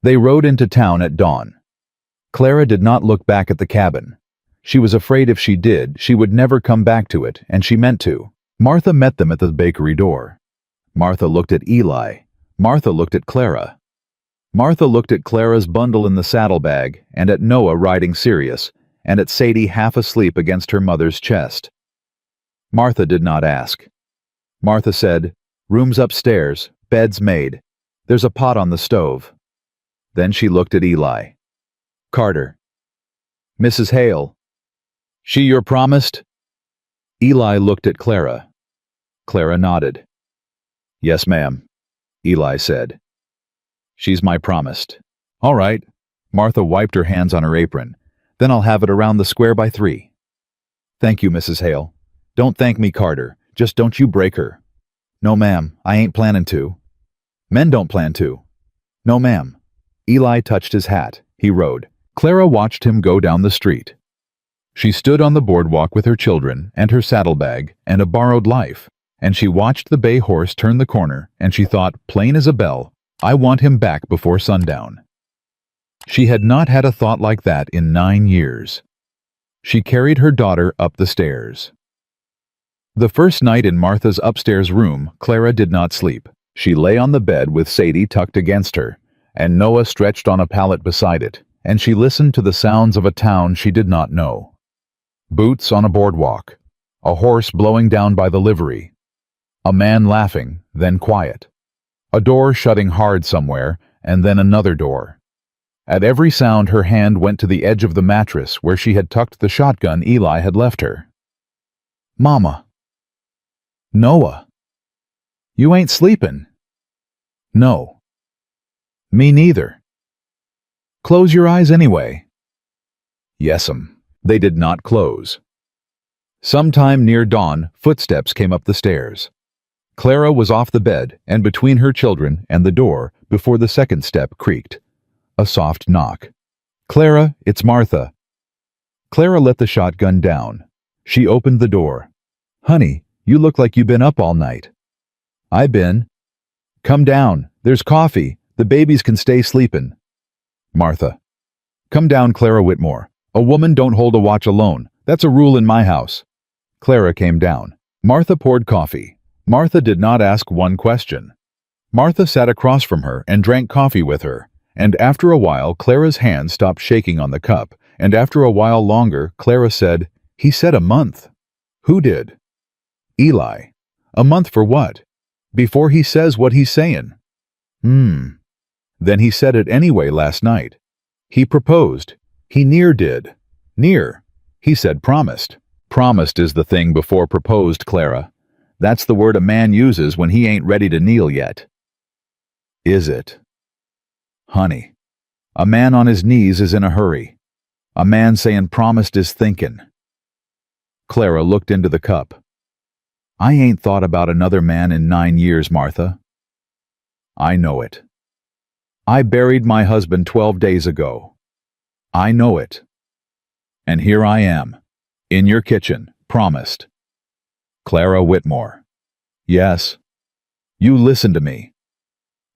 They rode into town at dawn. Clara did not look back at the cabin. She was afraid if she did, she would never come back to it, and she meant to. Martha met them at the bakery door. Martha looked at Eli. Martha looked at Clara. Martha looked at Clara's bundle in the saddlebag, and at Noah riding Sirius, and at Sadie half asleep against her mother's chest. Martha did not ask. Martha said, "Room's upstairs, bed's made. There's a pot on the stove." Then she looked at Eli. "Carter, Mrs. Hale. She your promised? Eli looked at Clara. Clara nodded. Yes, ma'am, Eli said. She's my promised. All right. Martha wiped her hands on her apron. Then I'll have it around the square by 3. Thank you, Mrs. Hale. Don't thank me, Carter. Just don't you break her. No, ma'am, I ain't planning to. Men don't plan to. No, ma'am. Eli touched his hat. He rode. Clara watched him go down the street. She stood on the boardwalk with her children and her saddlebag and a borrowed life, and she watched the bay horse turn the corner, and she thought, plain as a bell, I want him back before sundown. She had not had a thought like that in 9 years. She carried her daughter up the stairs. The first night in Martha's upstairs room, Clara did not sleep. She lay on the bed with Sadie tucked against her, and Noah stretched on a pallet beside it, and she listened to the sounds of a town she did not know. Boots on a boardwalk, a horse blowing down by the livery, a man laughing, then quiet, a door shutting hard somewhere, and then another door. At every sound her hand went to the edge of the mattress where she had tucked the shotgun Eli had left her. Mama. Noah. You ain't sleepin'. No. Me neither. Close your eyes anyway. Yes'm. They did not close. Sometime near dawn, footsteps came up the stairs. Clara was off the bed and between her children and the door before the second step creaked. A soft knock. Clara, it's Martha. Clara let the shotgun down. She opened the door. Honey, you look like you been up all night. I been. Come down. There's coffee. The babies can stay sleepin'. Martha. Come down, Clara Whitmore. A woman don't hold a watch alone. That's a rule in my house. Clara came down. Martha poured coffee. Martha did not ask one question. Martha sat across from her and drank coffee with her, and after a while Clara's hand stopped shaking on the cup, and after a while longer Clara said, He said a month. Who did? Eli. A month for what? Before he says what he's sayin'. Then he said it anyway last night. He proposed. He near did. Near. He said promised. Promised is the thing before proposed, Clara. That's the word a man uses when he ain't ready to kneel yet. Is it? Honey, a man on his knees is in a hurry. A man sayin' promised is thinkin'. Clara looked into the cup. I ain't thought about another man in 9 years, Martha. I know it. I buried my husband 12 days ago. I know it. And here I am, in your kitchen, promised. Clara Whitmore. Yes. You listen to me.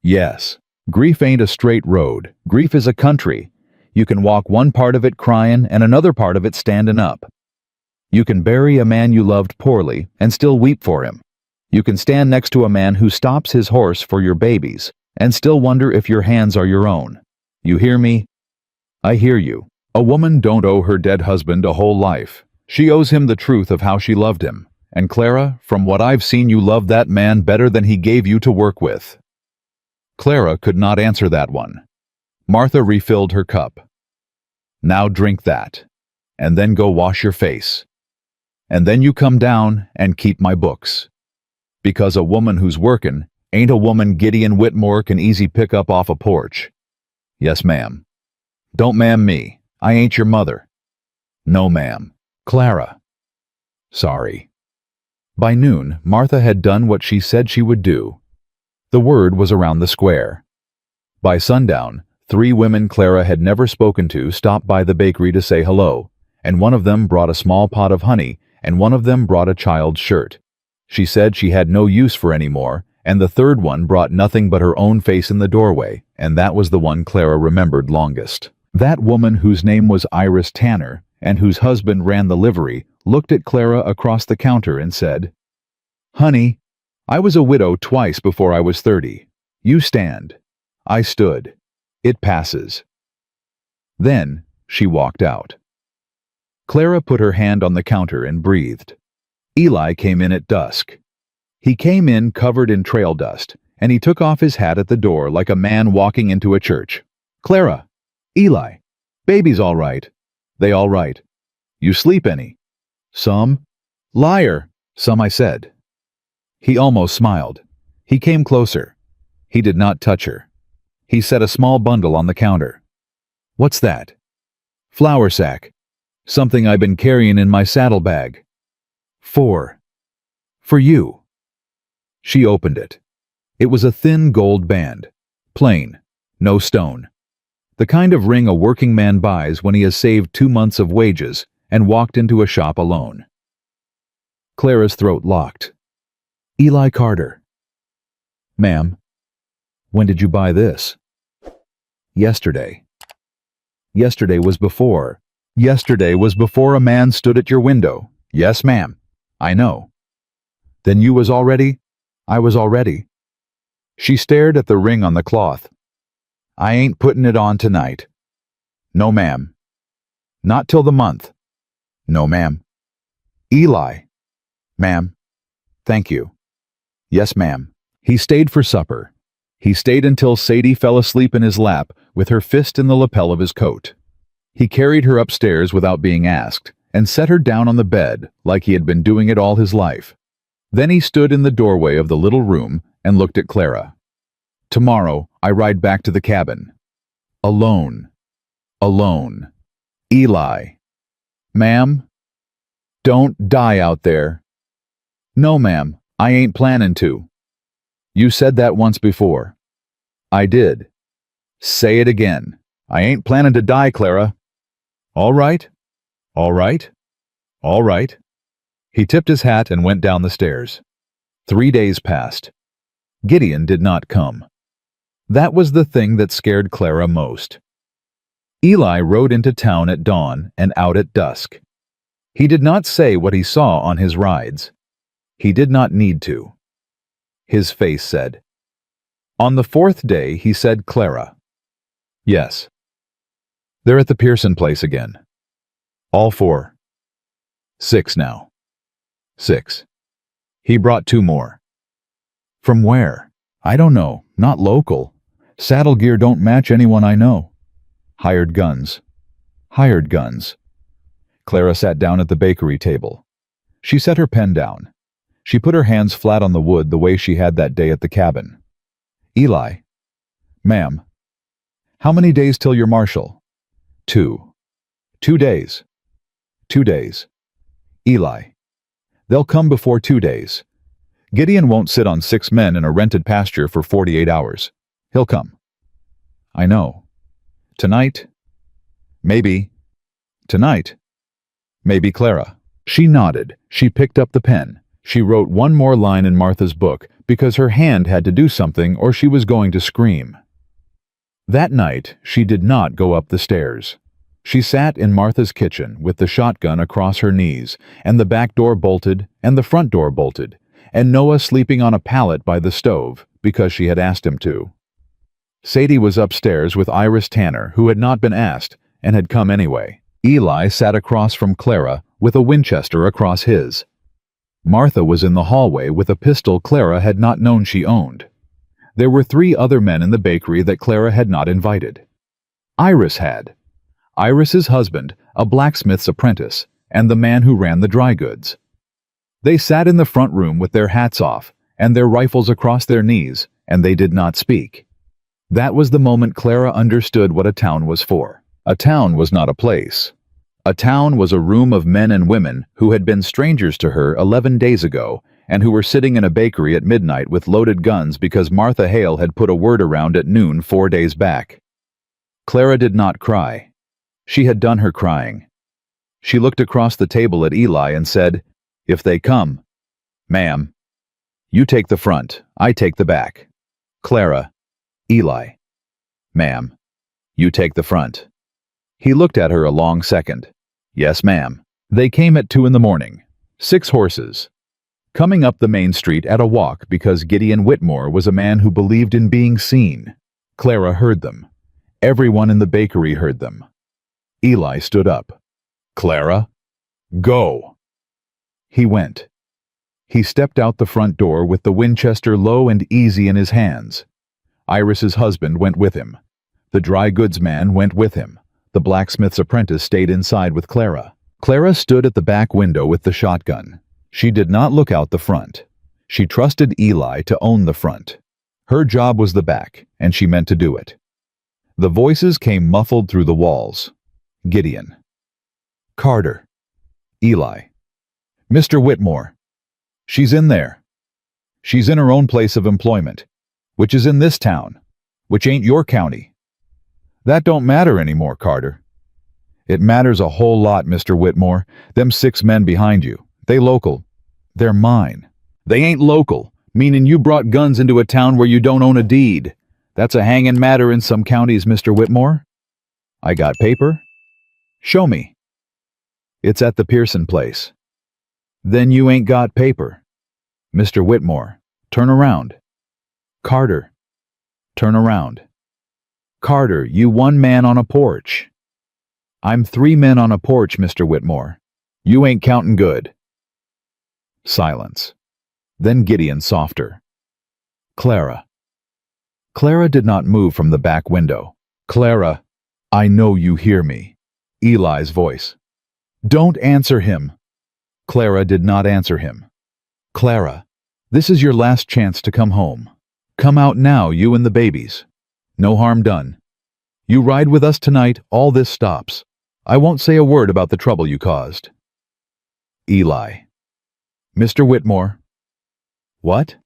Yes. Grief ain't a straight road. Grief is a country. You can walk one part of it cryin' and another part of it standin' up. You can bury a man you loved poorly and still weep for him. You can stand next to a man who stops his horse for your babies and still wonder if your hands are your own. You hear me? I hear you. A woman don't owe her dead husband a whole life. She owes him the truth of how she loved him. And Clara, from what I've seen, you love that man better than he gave you to work with. Clara could not answer that one. Martha refilled her cup. Now drink that, and then go wash your face. And then you come down and keep my books. Because a woman who's workin' ain't a woman Gideon Whitmore can easy pick up off a porch. Yes, ma'am. Don't ma'am me. I ain't your mother. No, ma'am. Clara. Sorry. By noon, Martha had done what she said she would do. The word was around the square. By sundown, 3 women Clara had never spoken to stopped by the bakery to say hello, and one of them brought a small pot of honey, and one of them brought a child's shirt. She said she had no use for any more, and the third one brought nothing but her own face in the doorway, and that was the one Clara remembered longest. That woman, whose name was Iris Tanner, and whose husband ran the livery, looked at Clara across the counter and said, "Honey, I was a widow twice before I was 30. You stand." I stood. It passes. Then she walked out. Clara put her hand on the counter and breathed. Eli came in at dusk. He came in covered in trail dust, and he took off his hat at the door like a man walking into a church. "Clara! Eli! Baby's all right. They all right. You sleep any? Some. Liar, some I said. He almost smiled. He came closer. He did not touch her. He set a small bundle on the counter. What's that? Flour sack. Something I've been carrying in my saddlebag. For you. She opened it. It was a thin gold band. Plain. No stone. The kind of ring a working man buys when he has saved 2 months of wages and walked into a shop alone. Clara's throat locked. Eli Carter. Ma'am, when did you buy this? Yesterday. Yesterday was before a man stood at your window. Yes, ma'am. I know. Then you was already? I was already. She stared at the ring on the cloth. I ain't putting it on tonight. No, ma'am. Not till the month. No, ma'am. Eli. Ma'am. Thank you. Yes, ma'am. He stayed for supper. He stayed until Sadie fell asleep in his lap with her fist in the lapel of his coat. He carried her upstairs without being asked and set her down on the bed like he had been doing it all his life. Then he stood in the doorway of the little room and looked at Clara. Tomorrow I ride back to the cabin. Alone. Alone. Eli. Ma'am? Don't die out there. No, ma'am, I ain't planning to. You said that once before. I did. Say it again. I ain't planning to die, Clara. All right. All right. All right. He tipped his hat and went down the stairs. 3 days passed. Gideon did not come. That was the thing that scared Clara most. Eli rode into town at dawn and out at dusk. He did not say what he saw on his rides. He did not need to. His face said. On the 4th day, he said Clara. Yes. They're at the Pearson place again. All 4. 6 now. 6. He brought 2 more. From where? I don't know. Not local. Saddle gear don't match anyone I know. Hired guns. Hired guns. Clara sat down at the bakery table. She set her pen down. She put her hands flat on the wood the way she had that day at the cabin. Eli. Ma'am. How many days till your marshal? 2. 2 days. 2 days. Eli. They'll come before 2 days. Gideon won't sit on 6 men in a rented pasture for 48 hours. He'll come. I know. Tonight? Maybe. Tonight? Maybe Clara. She nodded. She picked up the pen. She wrote one more line in Martha's book because her hand had to do something or she was going to scream. That night, she did not go up the stairs. She sat in Martha's kitchen with the shotgun across her knees, and the back door bolted, and the front door bolted, and Noah sleeping on a pallet by the stove because she had asked him to. Sadie was upstairs with Iris Tanner, who had not been asked, and had come anyway. Eli sat across from Clara with a Winchester across his. Martha was in the hallway with a pistol Clara had not known she owned. There were 3 other men in the bakery that Clara had not invited. Iris had. Iris's husband, a blacksmith's apprentice, and the man who ran the dry goods. They sat in the front room with their hats off and their rifles across their knees, and they did not speak. That was the moment Clara understood what a town was for. A town was not a place. A town was a room of men and women who had been strangers to her 11 days ago and who were sitting in a bakery at midnight with loaded guns because Martha Hale had put a word around at noon 4 days back. Clara did not cry. She had done her crying. She looked across the table at Eli and said, "If they come, ma'am, you take the front, I take the back. Clara, Eli, ma'am, you take the front." He looked at her a long second. "Yes, ma'am." They came at 2 in the morning. 6 horses. Coming up the main street at a walk because Gideon Whitmore was a man who believed in being seen. Clara heard them. Everyone in the bakery heard them. Eli stood up. "Clara, go." He went. He stepped out the front door with the Winchester low and easy in his hands. Iris's husband went with him. The dry goods man went with him. The blacksmith's apprentice stayed inside with Clara. Clara stood at the back window with the shotgun. She did not look out the front. She trusted Eli to own the front. Her job was the back, and she meant to do it. The voices came muffled through the walls. Gideon. Carter. Eli. Mr. Whitmore. She's in there. She's in her own place of employment, which is in this town, which ain't your county. That don't matter anymore, Carter. It matters a whole lot, Mr. Whitmore. Them 6 men behind you, they local. They're mine. They ain't local, meaning you brought guns into a town where you don't own a deed. That's a hanging matter in some counties, Mr. Whitmore. I got paper. Show me. It's at the Pearson place. Then you ain't got paper. Mr. Whitmore, turn around. Carter, turn around. Carter, you 1 man on a porch. I'm 3 men on a porch, Mr. Whitmore. You ain't counting good. Silence. Then Gideon softer. Clara. Clara did not move from the back window. Clara, I know you hear me. Eli's voice. Don't answer him. Clara did not answer him. Clara, this is your last chance to come home. Come out now, you and the babies. No harm done. You ride with us tonight, all this stops. I won't say a word about the trouble you caused. Eli. Mr. Whitmore. What?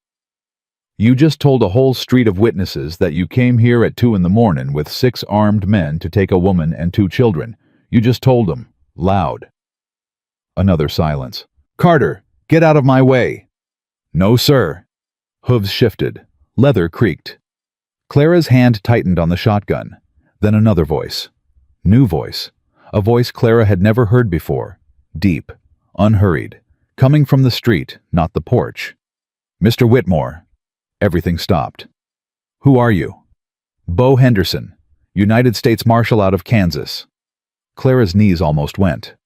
You just told a whole street of witnesses that you came here at 2 in the morning with 6 armed men to take a woman and 2 children. You just told them, loud. Another silence. Carter, get out of my way. No, sir. Hooves shifted. Leather creaked. Clara's hand tightened on the shotgun. Then another voice. New voice. A voice Clara had never heard before. Deep. Unhurried. Coming from the street, not the porch. Mr. Whitmore. Everything stopped. Who are you? Bo Henderson, United States Marshal out of Kansas. Clara's knees almost went.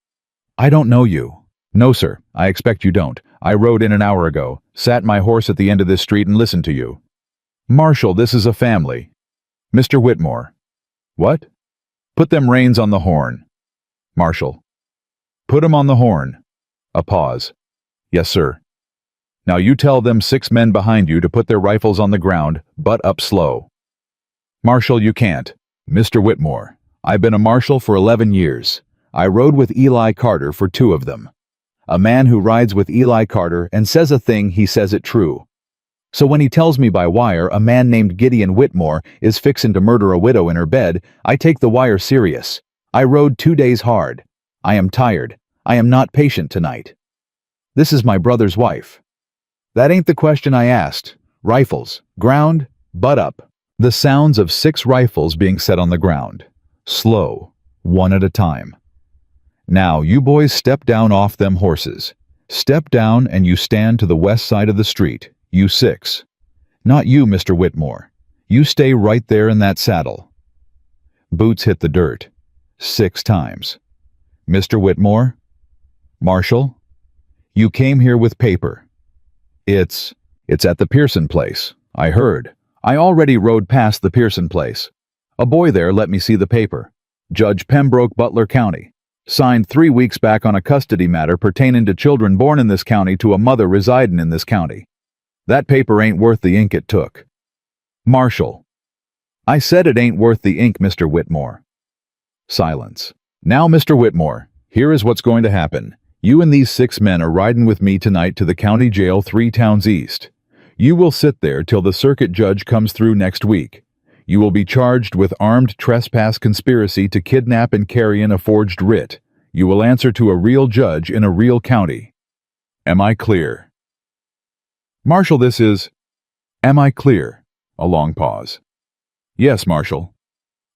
I don't know you. No, sir, I expect you don't. I rode in an hour ago, sat my horse at the end of this street and listened to you. Marshal, this is a family. Mr. Whitmore. What? Put them reins on the horn. Marshal. Put 'em on the horn. A pause. Yes, sir. Now you tell them 6 men behind you to put their rifles on the ground, butt up slow. Marshal, you can't. Mr. Whitmore. I've been a marshal for 11 years. I rode with Eli Carter for 2 of them. A man who rides with Eli Carter and says a thing, he says it true. So when he tells me by wire a man named Gideon Whitmore is fixin' to murder a widow in her bed, I take the wire serious. I rode 2 days hard. I am tired. I am not patient tonight. This is my brother's wife. That ain't the question I asked. Rifles. Ground. Butt up. The sounds of 6 rifles being set on the ground. Slow. 1 at a time. Now, you boys step down off them horses. Step down and you stand to the west side of the street, you 6. Not you, Mr. Whitmore. You stay right there in that saddle. Boots hit the dirt. 6 times. Mr. Whitmore? Marshal? You came here with paper. It's at the Pearson place. I heard. I already rode past the Pearson place. A boy there let me see the paper. Judge Pembroke, Butler County. Signed 3 weeks back on a custody matter pertaining to children born in this county to a mother residing in this county. That paper ain't worth the ink it took. Marshal. I said it ain't worth the ink, Mr. Whitmore. Silence. Now, Mr. Whitmore, here is what's going to happen. You and these 6 men are riding with me tonight to the county jail 3 towns east. You will sit there till the circuit judge comes through next week. You will be charged with armed trespass conspiracy to kidnap and carry in a forged writ. You will answer to a real judge in a real county. Am I clear? Marshal, this is... Am I clear? A long pause. Yes, Marshal.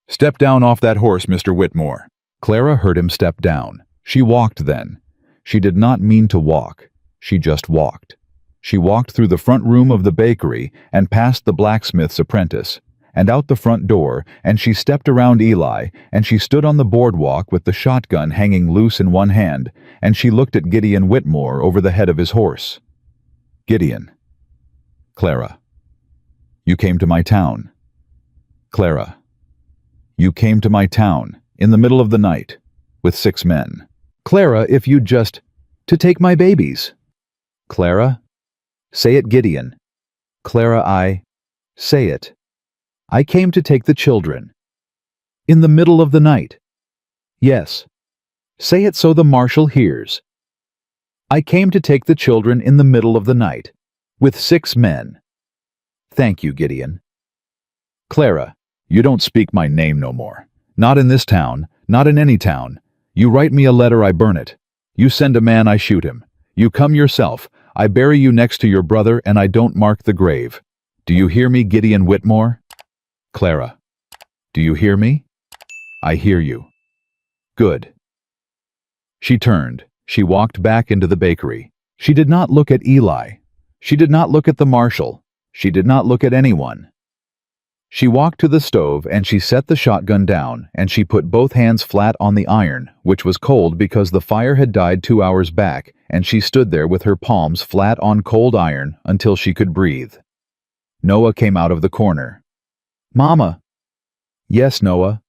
Step down off that horse, Mr. Whitmore. Clara heard him step down. She walked then. She did not mean to walk. She just walked. She walked through the front room of the bakery and past the blacksmith's apprentice, and out the front door, and she stepped around Eli, and she stood on the boardwalk with the shotgun hanging loose in one hand, and she looked at Gideon Whitmore over the head of his horse. Gideon. Clara. You came to my town. Clara. You came to my town, in the middle of the night, with 6 men. Clara, if you'd just... to take my babies. Clara? Say it, Gideon. Clara, say it. I came to take the children. In the middle of the night. Yes. Say it so the marshal hears. I came to take the children in the middle of the night, with 6 men. Thank you, Gideon. Clara, you don't speak my name no more. Not in this town, not in any town. You write me a letter, I burn it. You send a man, I shoot him. You come yourself, I bury you next to your brother, and I don't mark the grave. Do you hear me, Gideon Whitmore? Clara, do you hear me? I hear you. Good. She turned. She walked back into the bakery. She did not look at Eli. She did not look at the marshal. She did not look at anyone. She walked to the stove and she set the shotgun down and she put both hands flat on the iron, which was cold because the fire had died 2 hours back, and she stood there with her palms flat on cold iron until she could breathe. Noah came out of the corner. Mama. Yes, Noah.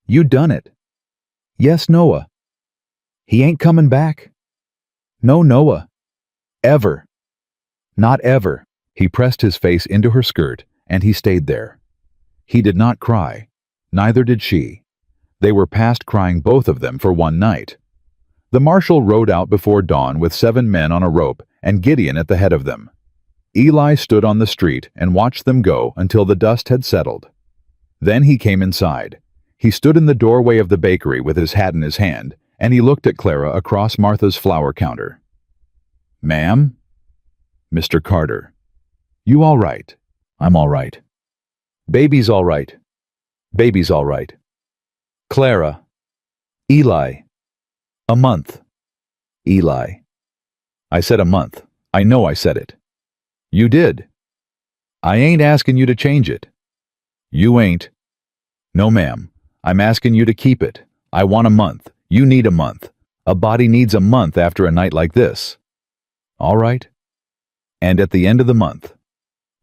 You done it. Yes, Noah. He ain't coming back. No, Noah. Ever. Not ever. He pressed his face into her skirt and he stayed there. He did not cry. Neither did she. They were past crying, both of them, for one night. The marshal rode out before dawn with 7 men on a rope and Gideon at the head of them. Eli stood on the street and watched them go until the dust had settled. Then he came inside. He stood in the doorway of the bakery with his hat in his hand, and he looked at Clara across Martha's flour counter. Ma'am? Mr. Carter. You all right? I'm all right. Baby's all right. Baby's all right. Clara. Eli. A month. Eli. I said a month. I know I said it. You did. I ain't asking you to change it. You ain't. No, ma'am. I'm asking you to keep it. I want a month. You need a month. A body needs a month after a night like this. All right. And at the end of the month.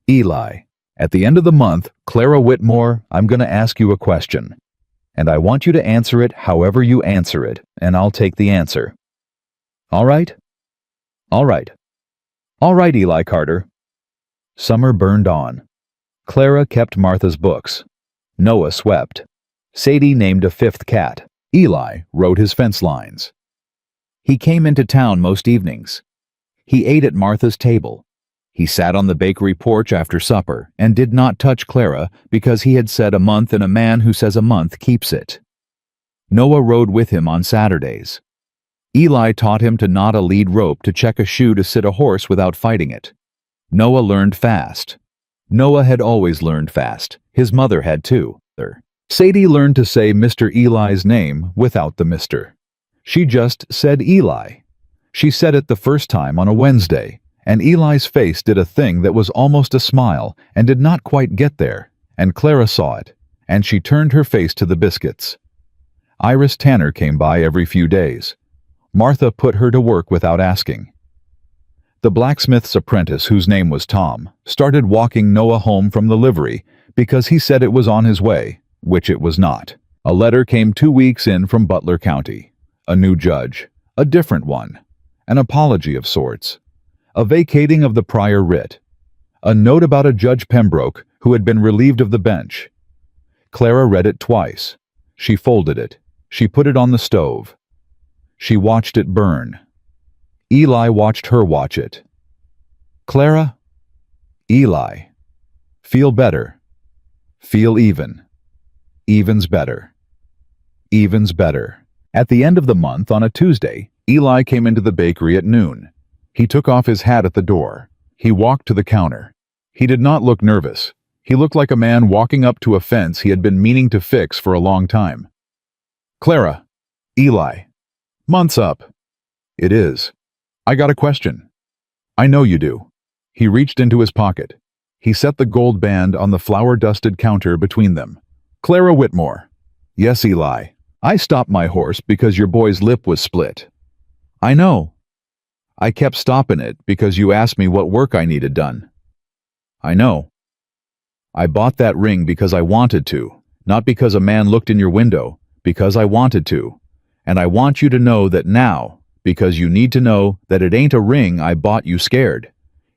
Eli. At the end of the month, Clara Whitmore, I'm going to ask you a question. And I want you to answer it however you answer it, and I'll take the answer. All right? All right. All right, Eli Carter. Summer burned on. Clara kept Martha's books. Noah swept. Sadie named a 5th cat. Eli wrote his fence lines. He came into town most evenings. He ate at Martha's table. He sat on the bakery porch after supper and did not touch Clara because he had said a month, and a man who says a month keeps it. Noah rode with him on Saturdays. Eli taught him to knot a lead rope to check a shoe to sit a horse without fighting it. Noah learned fast. Noah had always learned fast. His mother had too. Sadie learned to say Mr. Eli's name without the Mr. She just said Eli. She said it the first time on a Wednesday, and Eli's face did a thing that was almost a smile and did not quite get there, and Clara saw it, and she turned her face to the biscuits. Iris Tanner came by every few days. Martha put her to work without asking. The blacksmith's apprentice, whose name was Tom, started walking Noah home from the livery because he said it was on his way, which it was not. A letter came 2 weeks in from Butler County. A new judge. A different one. An apology of sorts. A vacating of the prior writ. A note about a Judge Pembroke who had been relieved of the bench. Clara read it twice. She folded it. She put it on the stove. She watched it burn. Eli watched her watch it. Clara? Eli. Feel better. Feel even. Even's better. Even's better. At the end of the month, on a Tuesday, Eli came into the bakery at noon. He took off his hat at the door. He walked to the counter. He did not look nervous. He looked like a man walking up to a fence he had been meaning to fix for a long time. Clara. Eli. Month's up. It is. I got a question. I know you do. He reached into his pocket. He set the gold band on the flour-dusted counter between them. Clara Whitmore. Yes, Eli. I stopped my horse because your boy's lip was split. I know. I kept stopping it because you asked me what work I needed done. I know. I bought that ring because I wanted to, not because a man looked in your window, because I wanted to. And I want you to know that now, because you need to know that it ain't a ring I bought you scared.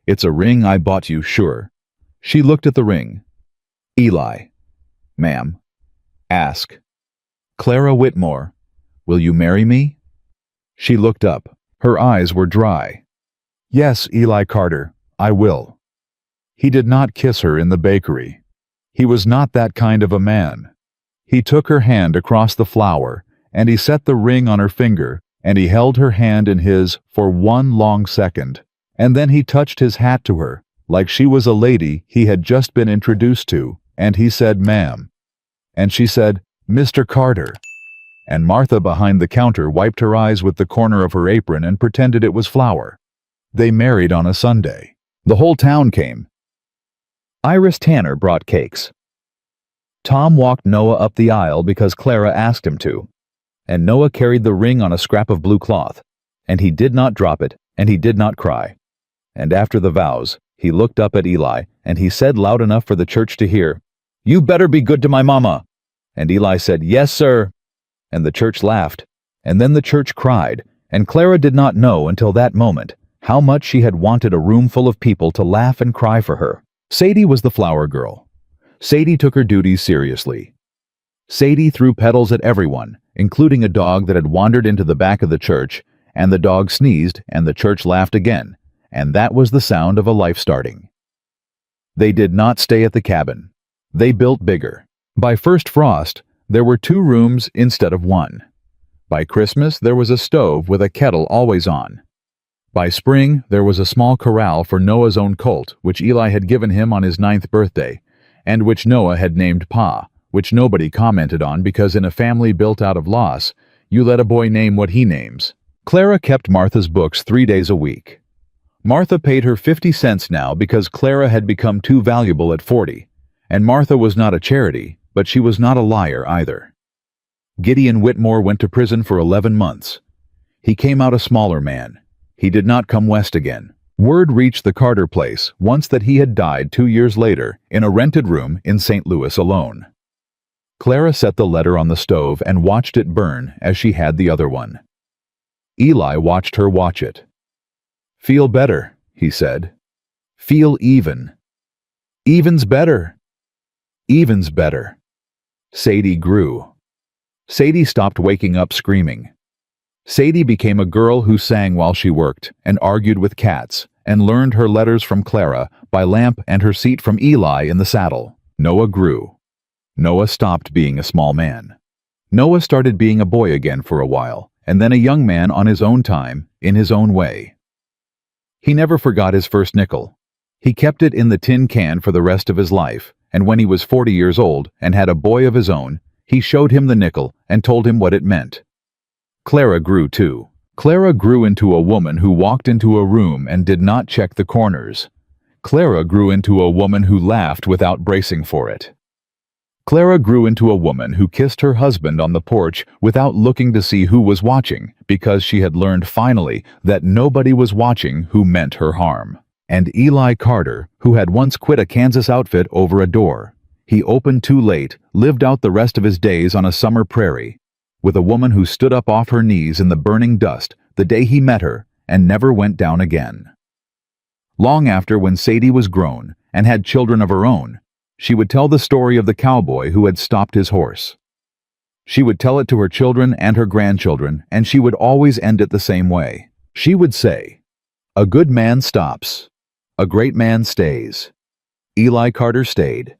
It's a ring I bought you sure. She looked at the ring. Eli. Ma'am. Ask. Clara Whitmore, will you marry me? She looked up. Her eyes were dry. Yes, Eli Carter, I will. He did not kiss her in the bakery. He was not that kind of a man. He took her hand across the flour, and he set the ring on her finger, and he held her hand in his for one long second, and then he touched his hat to her, like she was a lady he had just been introduced to, and he said, "Ma'am." And she said, "Mr. Carter." And Martha behind the counter wiped her eyes with the corner of her apron and pretended it was flour. They married on a Sunday. The whole town came. Iris Tanner brought cakes. Tom walked Noah up the aisle because Clara asked him to. And Noah carried the ring on a scrap of blue cloth, and he did not drop it, and he did not cry. And after the vows, he looked up at Eli, and he said loud enough for the church to hear, "You better be good to my mama." And Eli said, "Yes, sir." And the church laughed, and then the church cried, and Clara did not know until that moment how much she had wanted a room full of people to laugh and cry for her. Sadie was the flower girl. Sadie took her duties seriously. Sadie threw petals at everyone, including a dog that had wandered into the back of the church, and the dog sneezed, and the church laughed again, and that was the sound of a life starting. They did not stay at the cabin. They built bigger. By first frost, there were 2 rooms instead of 1. By Christmas, there was a stove with a kettle always on. By spring, there was a small corral for Noah's own colt, which Eli had given him on his 9th birthday, and which Noah had named Pa, which nobody commented on because in a family built out of loss, you let a boy name what he names. Clara kept Martha's books 3 days a week. Martha paid her 50 cents now because Clara had become too valuable at 40, and Martha was not a charity, but she was not a liar either. Gideon Whitmore went to prison for 11 months. He came out a smaller man. He did not come west again. Word reached the Carter place once that he had died 2 years later in a rented room in St. Louis alone. Clara set the letter on the stove and watched it burn as she had the other one. Eli watched her watch it. "Feel better," he said. "Feel even. Even's better. Even's better." Sadie grew. Sadie stopped waking up screaming. Sadie became a girl who sang while she worked and argued with cats and learned her letters from Clara by lamp and her seat from Eli in the saddle. Noah grew. Noah stopped being a small man. Noah started being a boy again for a while, and then a young man on his own time, in his own way. He never forgot his first nickel. He kept it in the tin can for the rest of his life, and when he was 40 years old and had a boy of his own, he showed him the nickel and told him what it meant. Clara grew too. Clara grew into a woman who walked into a room and did not check the corners. Clara grew into a woman who laughed without bracing for it. Clara grew into a woman who kissed her husband on the porch without looking to see who was watching, because she had learned finally that nobody was watching who meant her harm. And Eli Carter, who had once quit a Kansas outfit over a door. He opened too late, lived out the rest of his days on a summer prairie, with a woman who stood up off her knees in the burning dust the day he met her and never went down again. Long after, when Sadie was grown and had children of her own, she would tell the story of the cowboy who had stopped his horse. She would tell it to her children and her grandchildren, and she would always end it the same way. She would say, "A good man stops. A great man stays. Eli Carter stayed."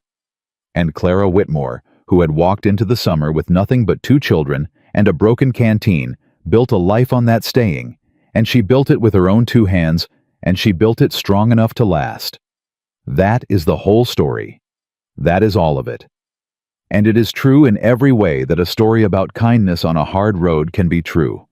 And Clara Whitmore, who had walked into the summer with nothing but 2 children and a broken canteen, built a life on that staying, and she built it with her own 2 hands, and she built it strong enough to last. That is the whole story. That is all of it. And it is true in every way that a story about kindness on a hard road can be true.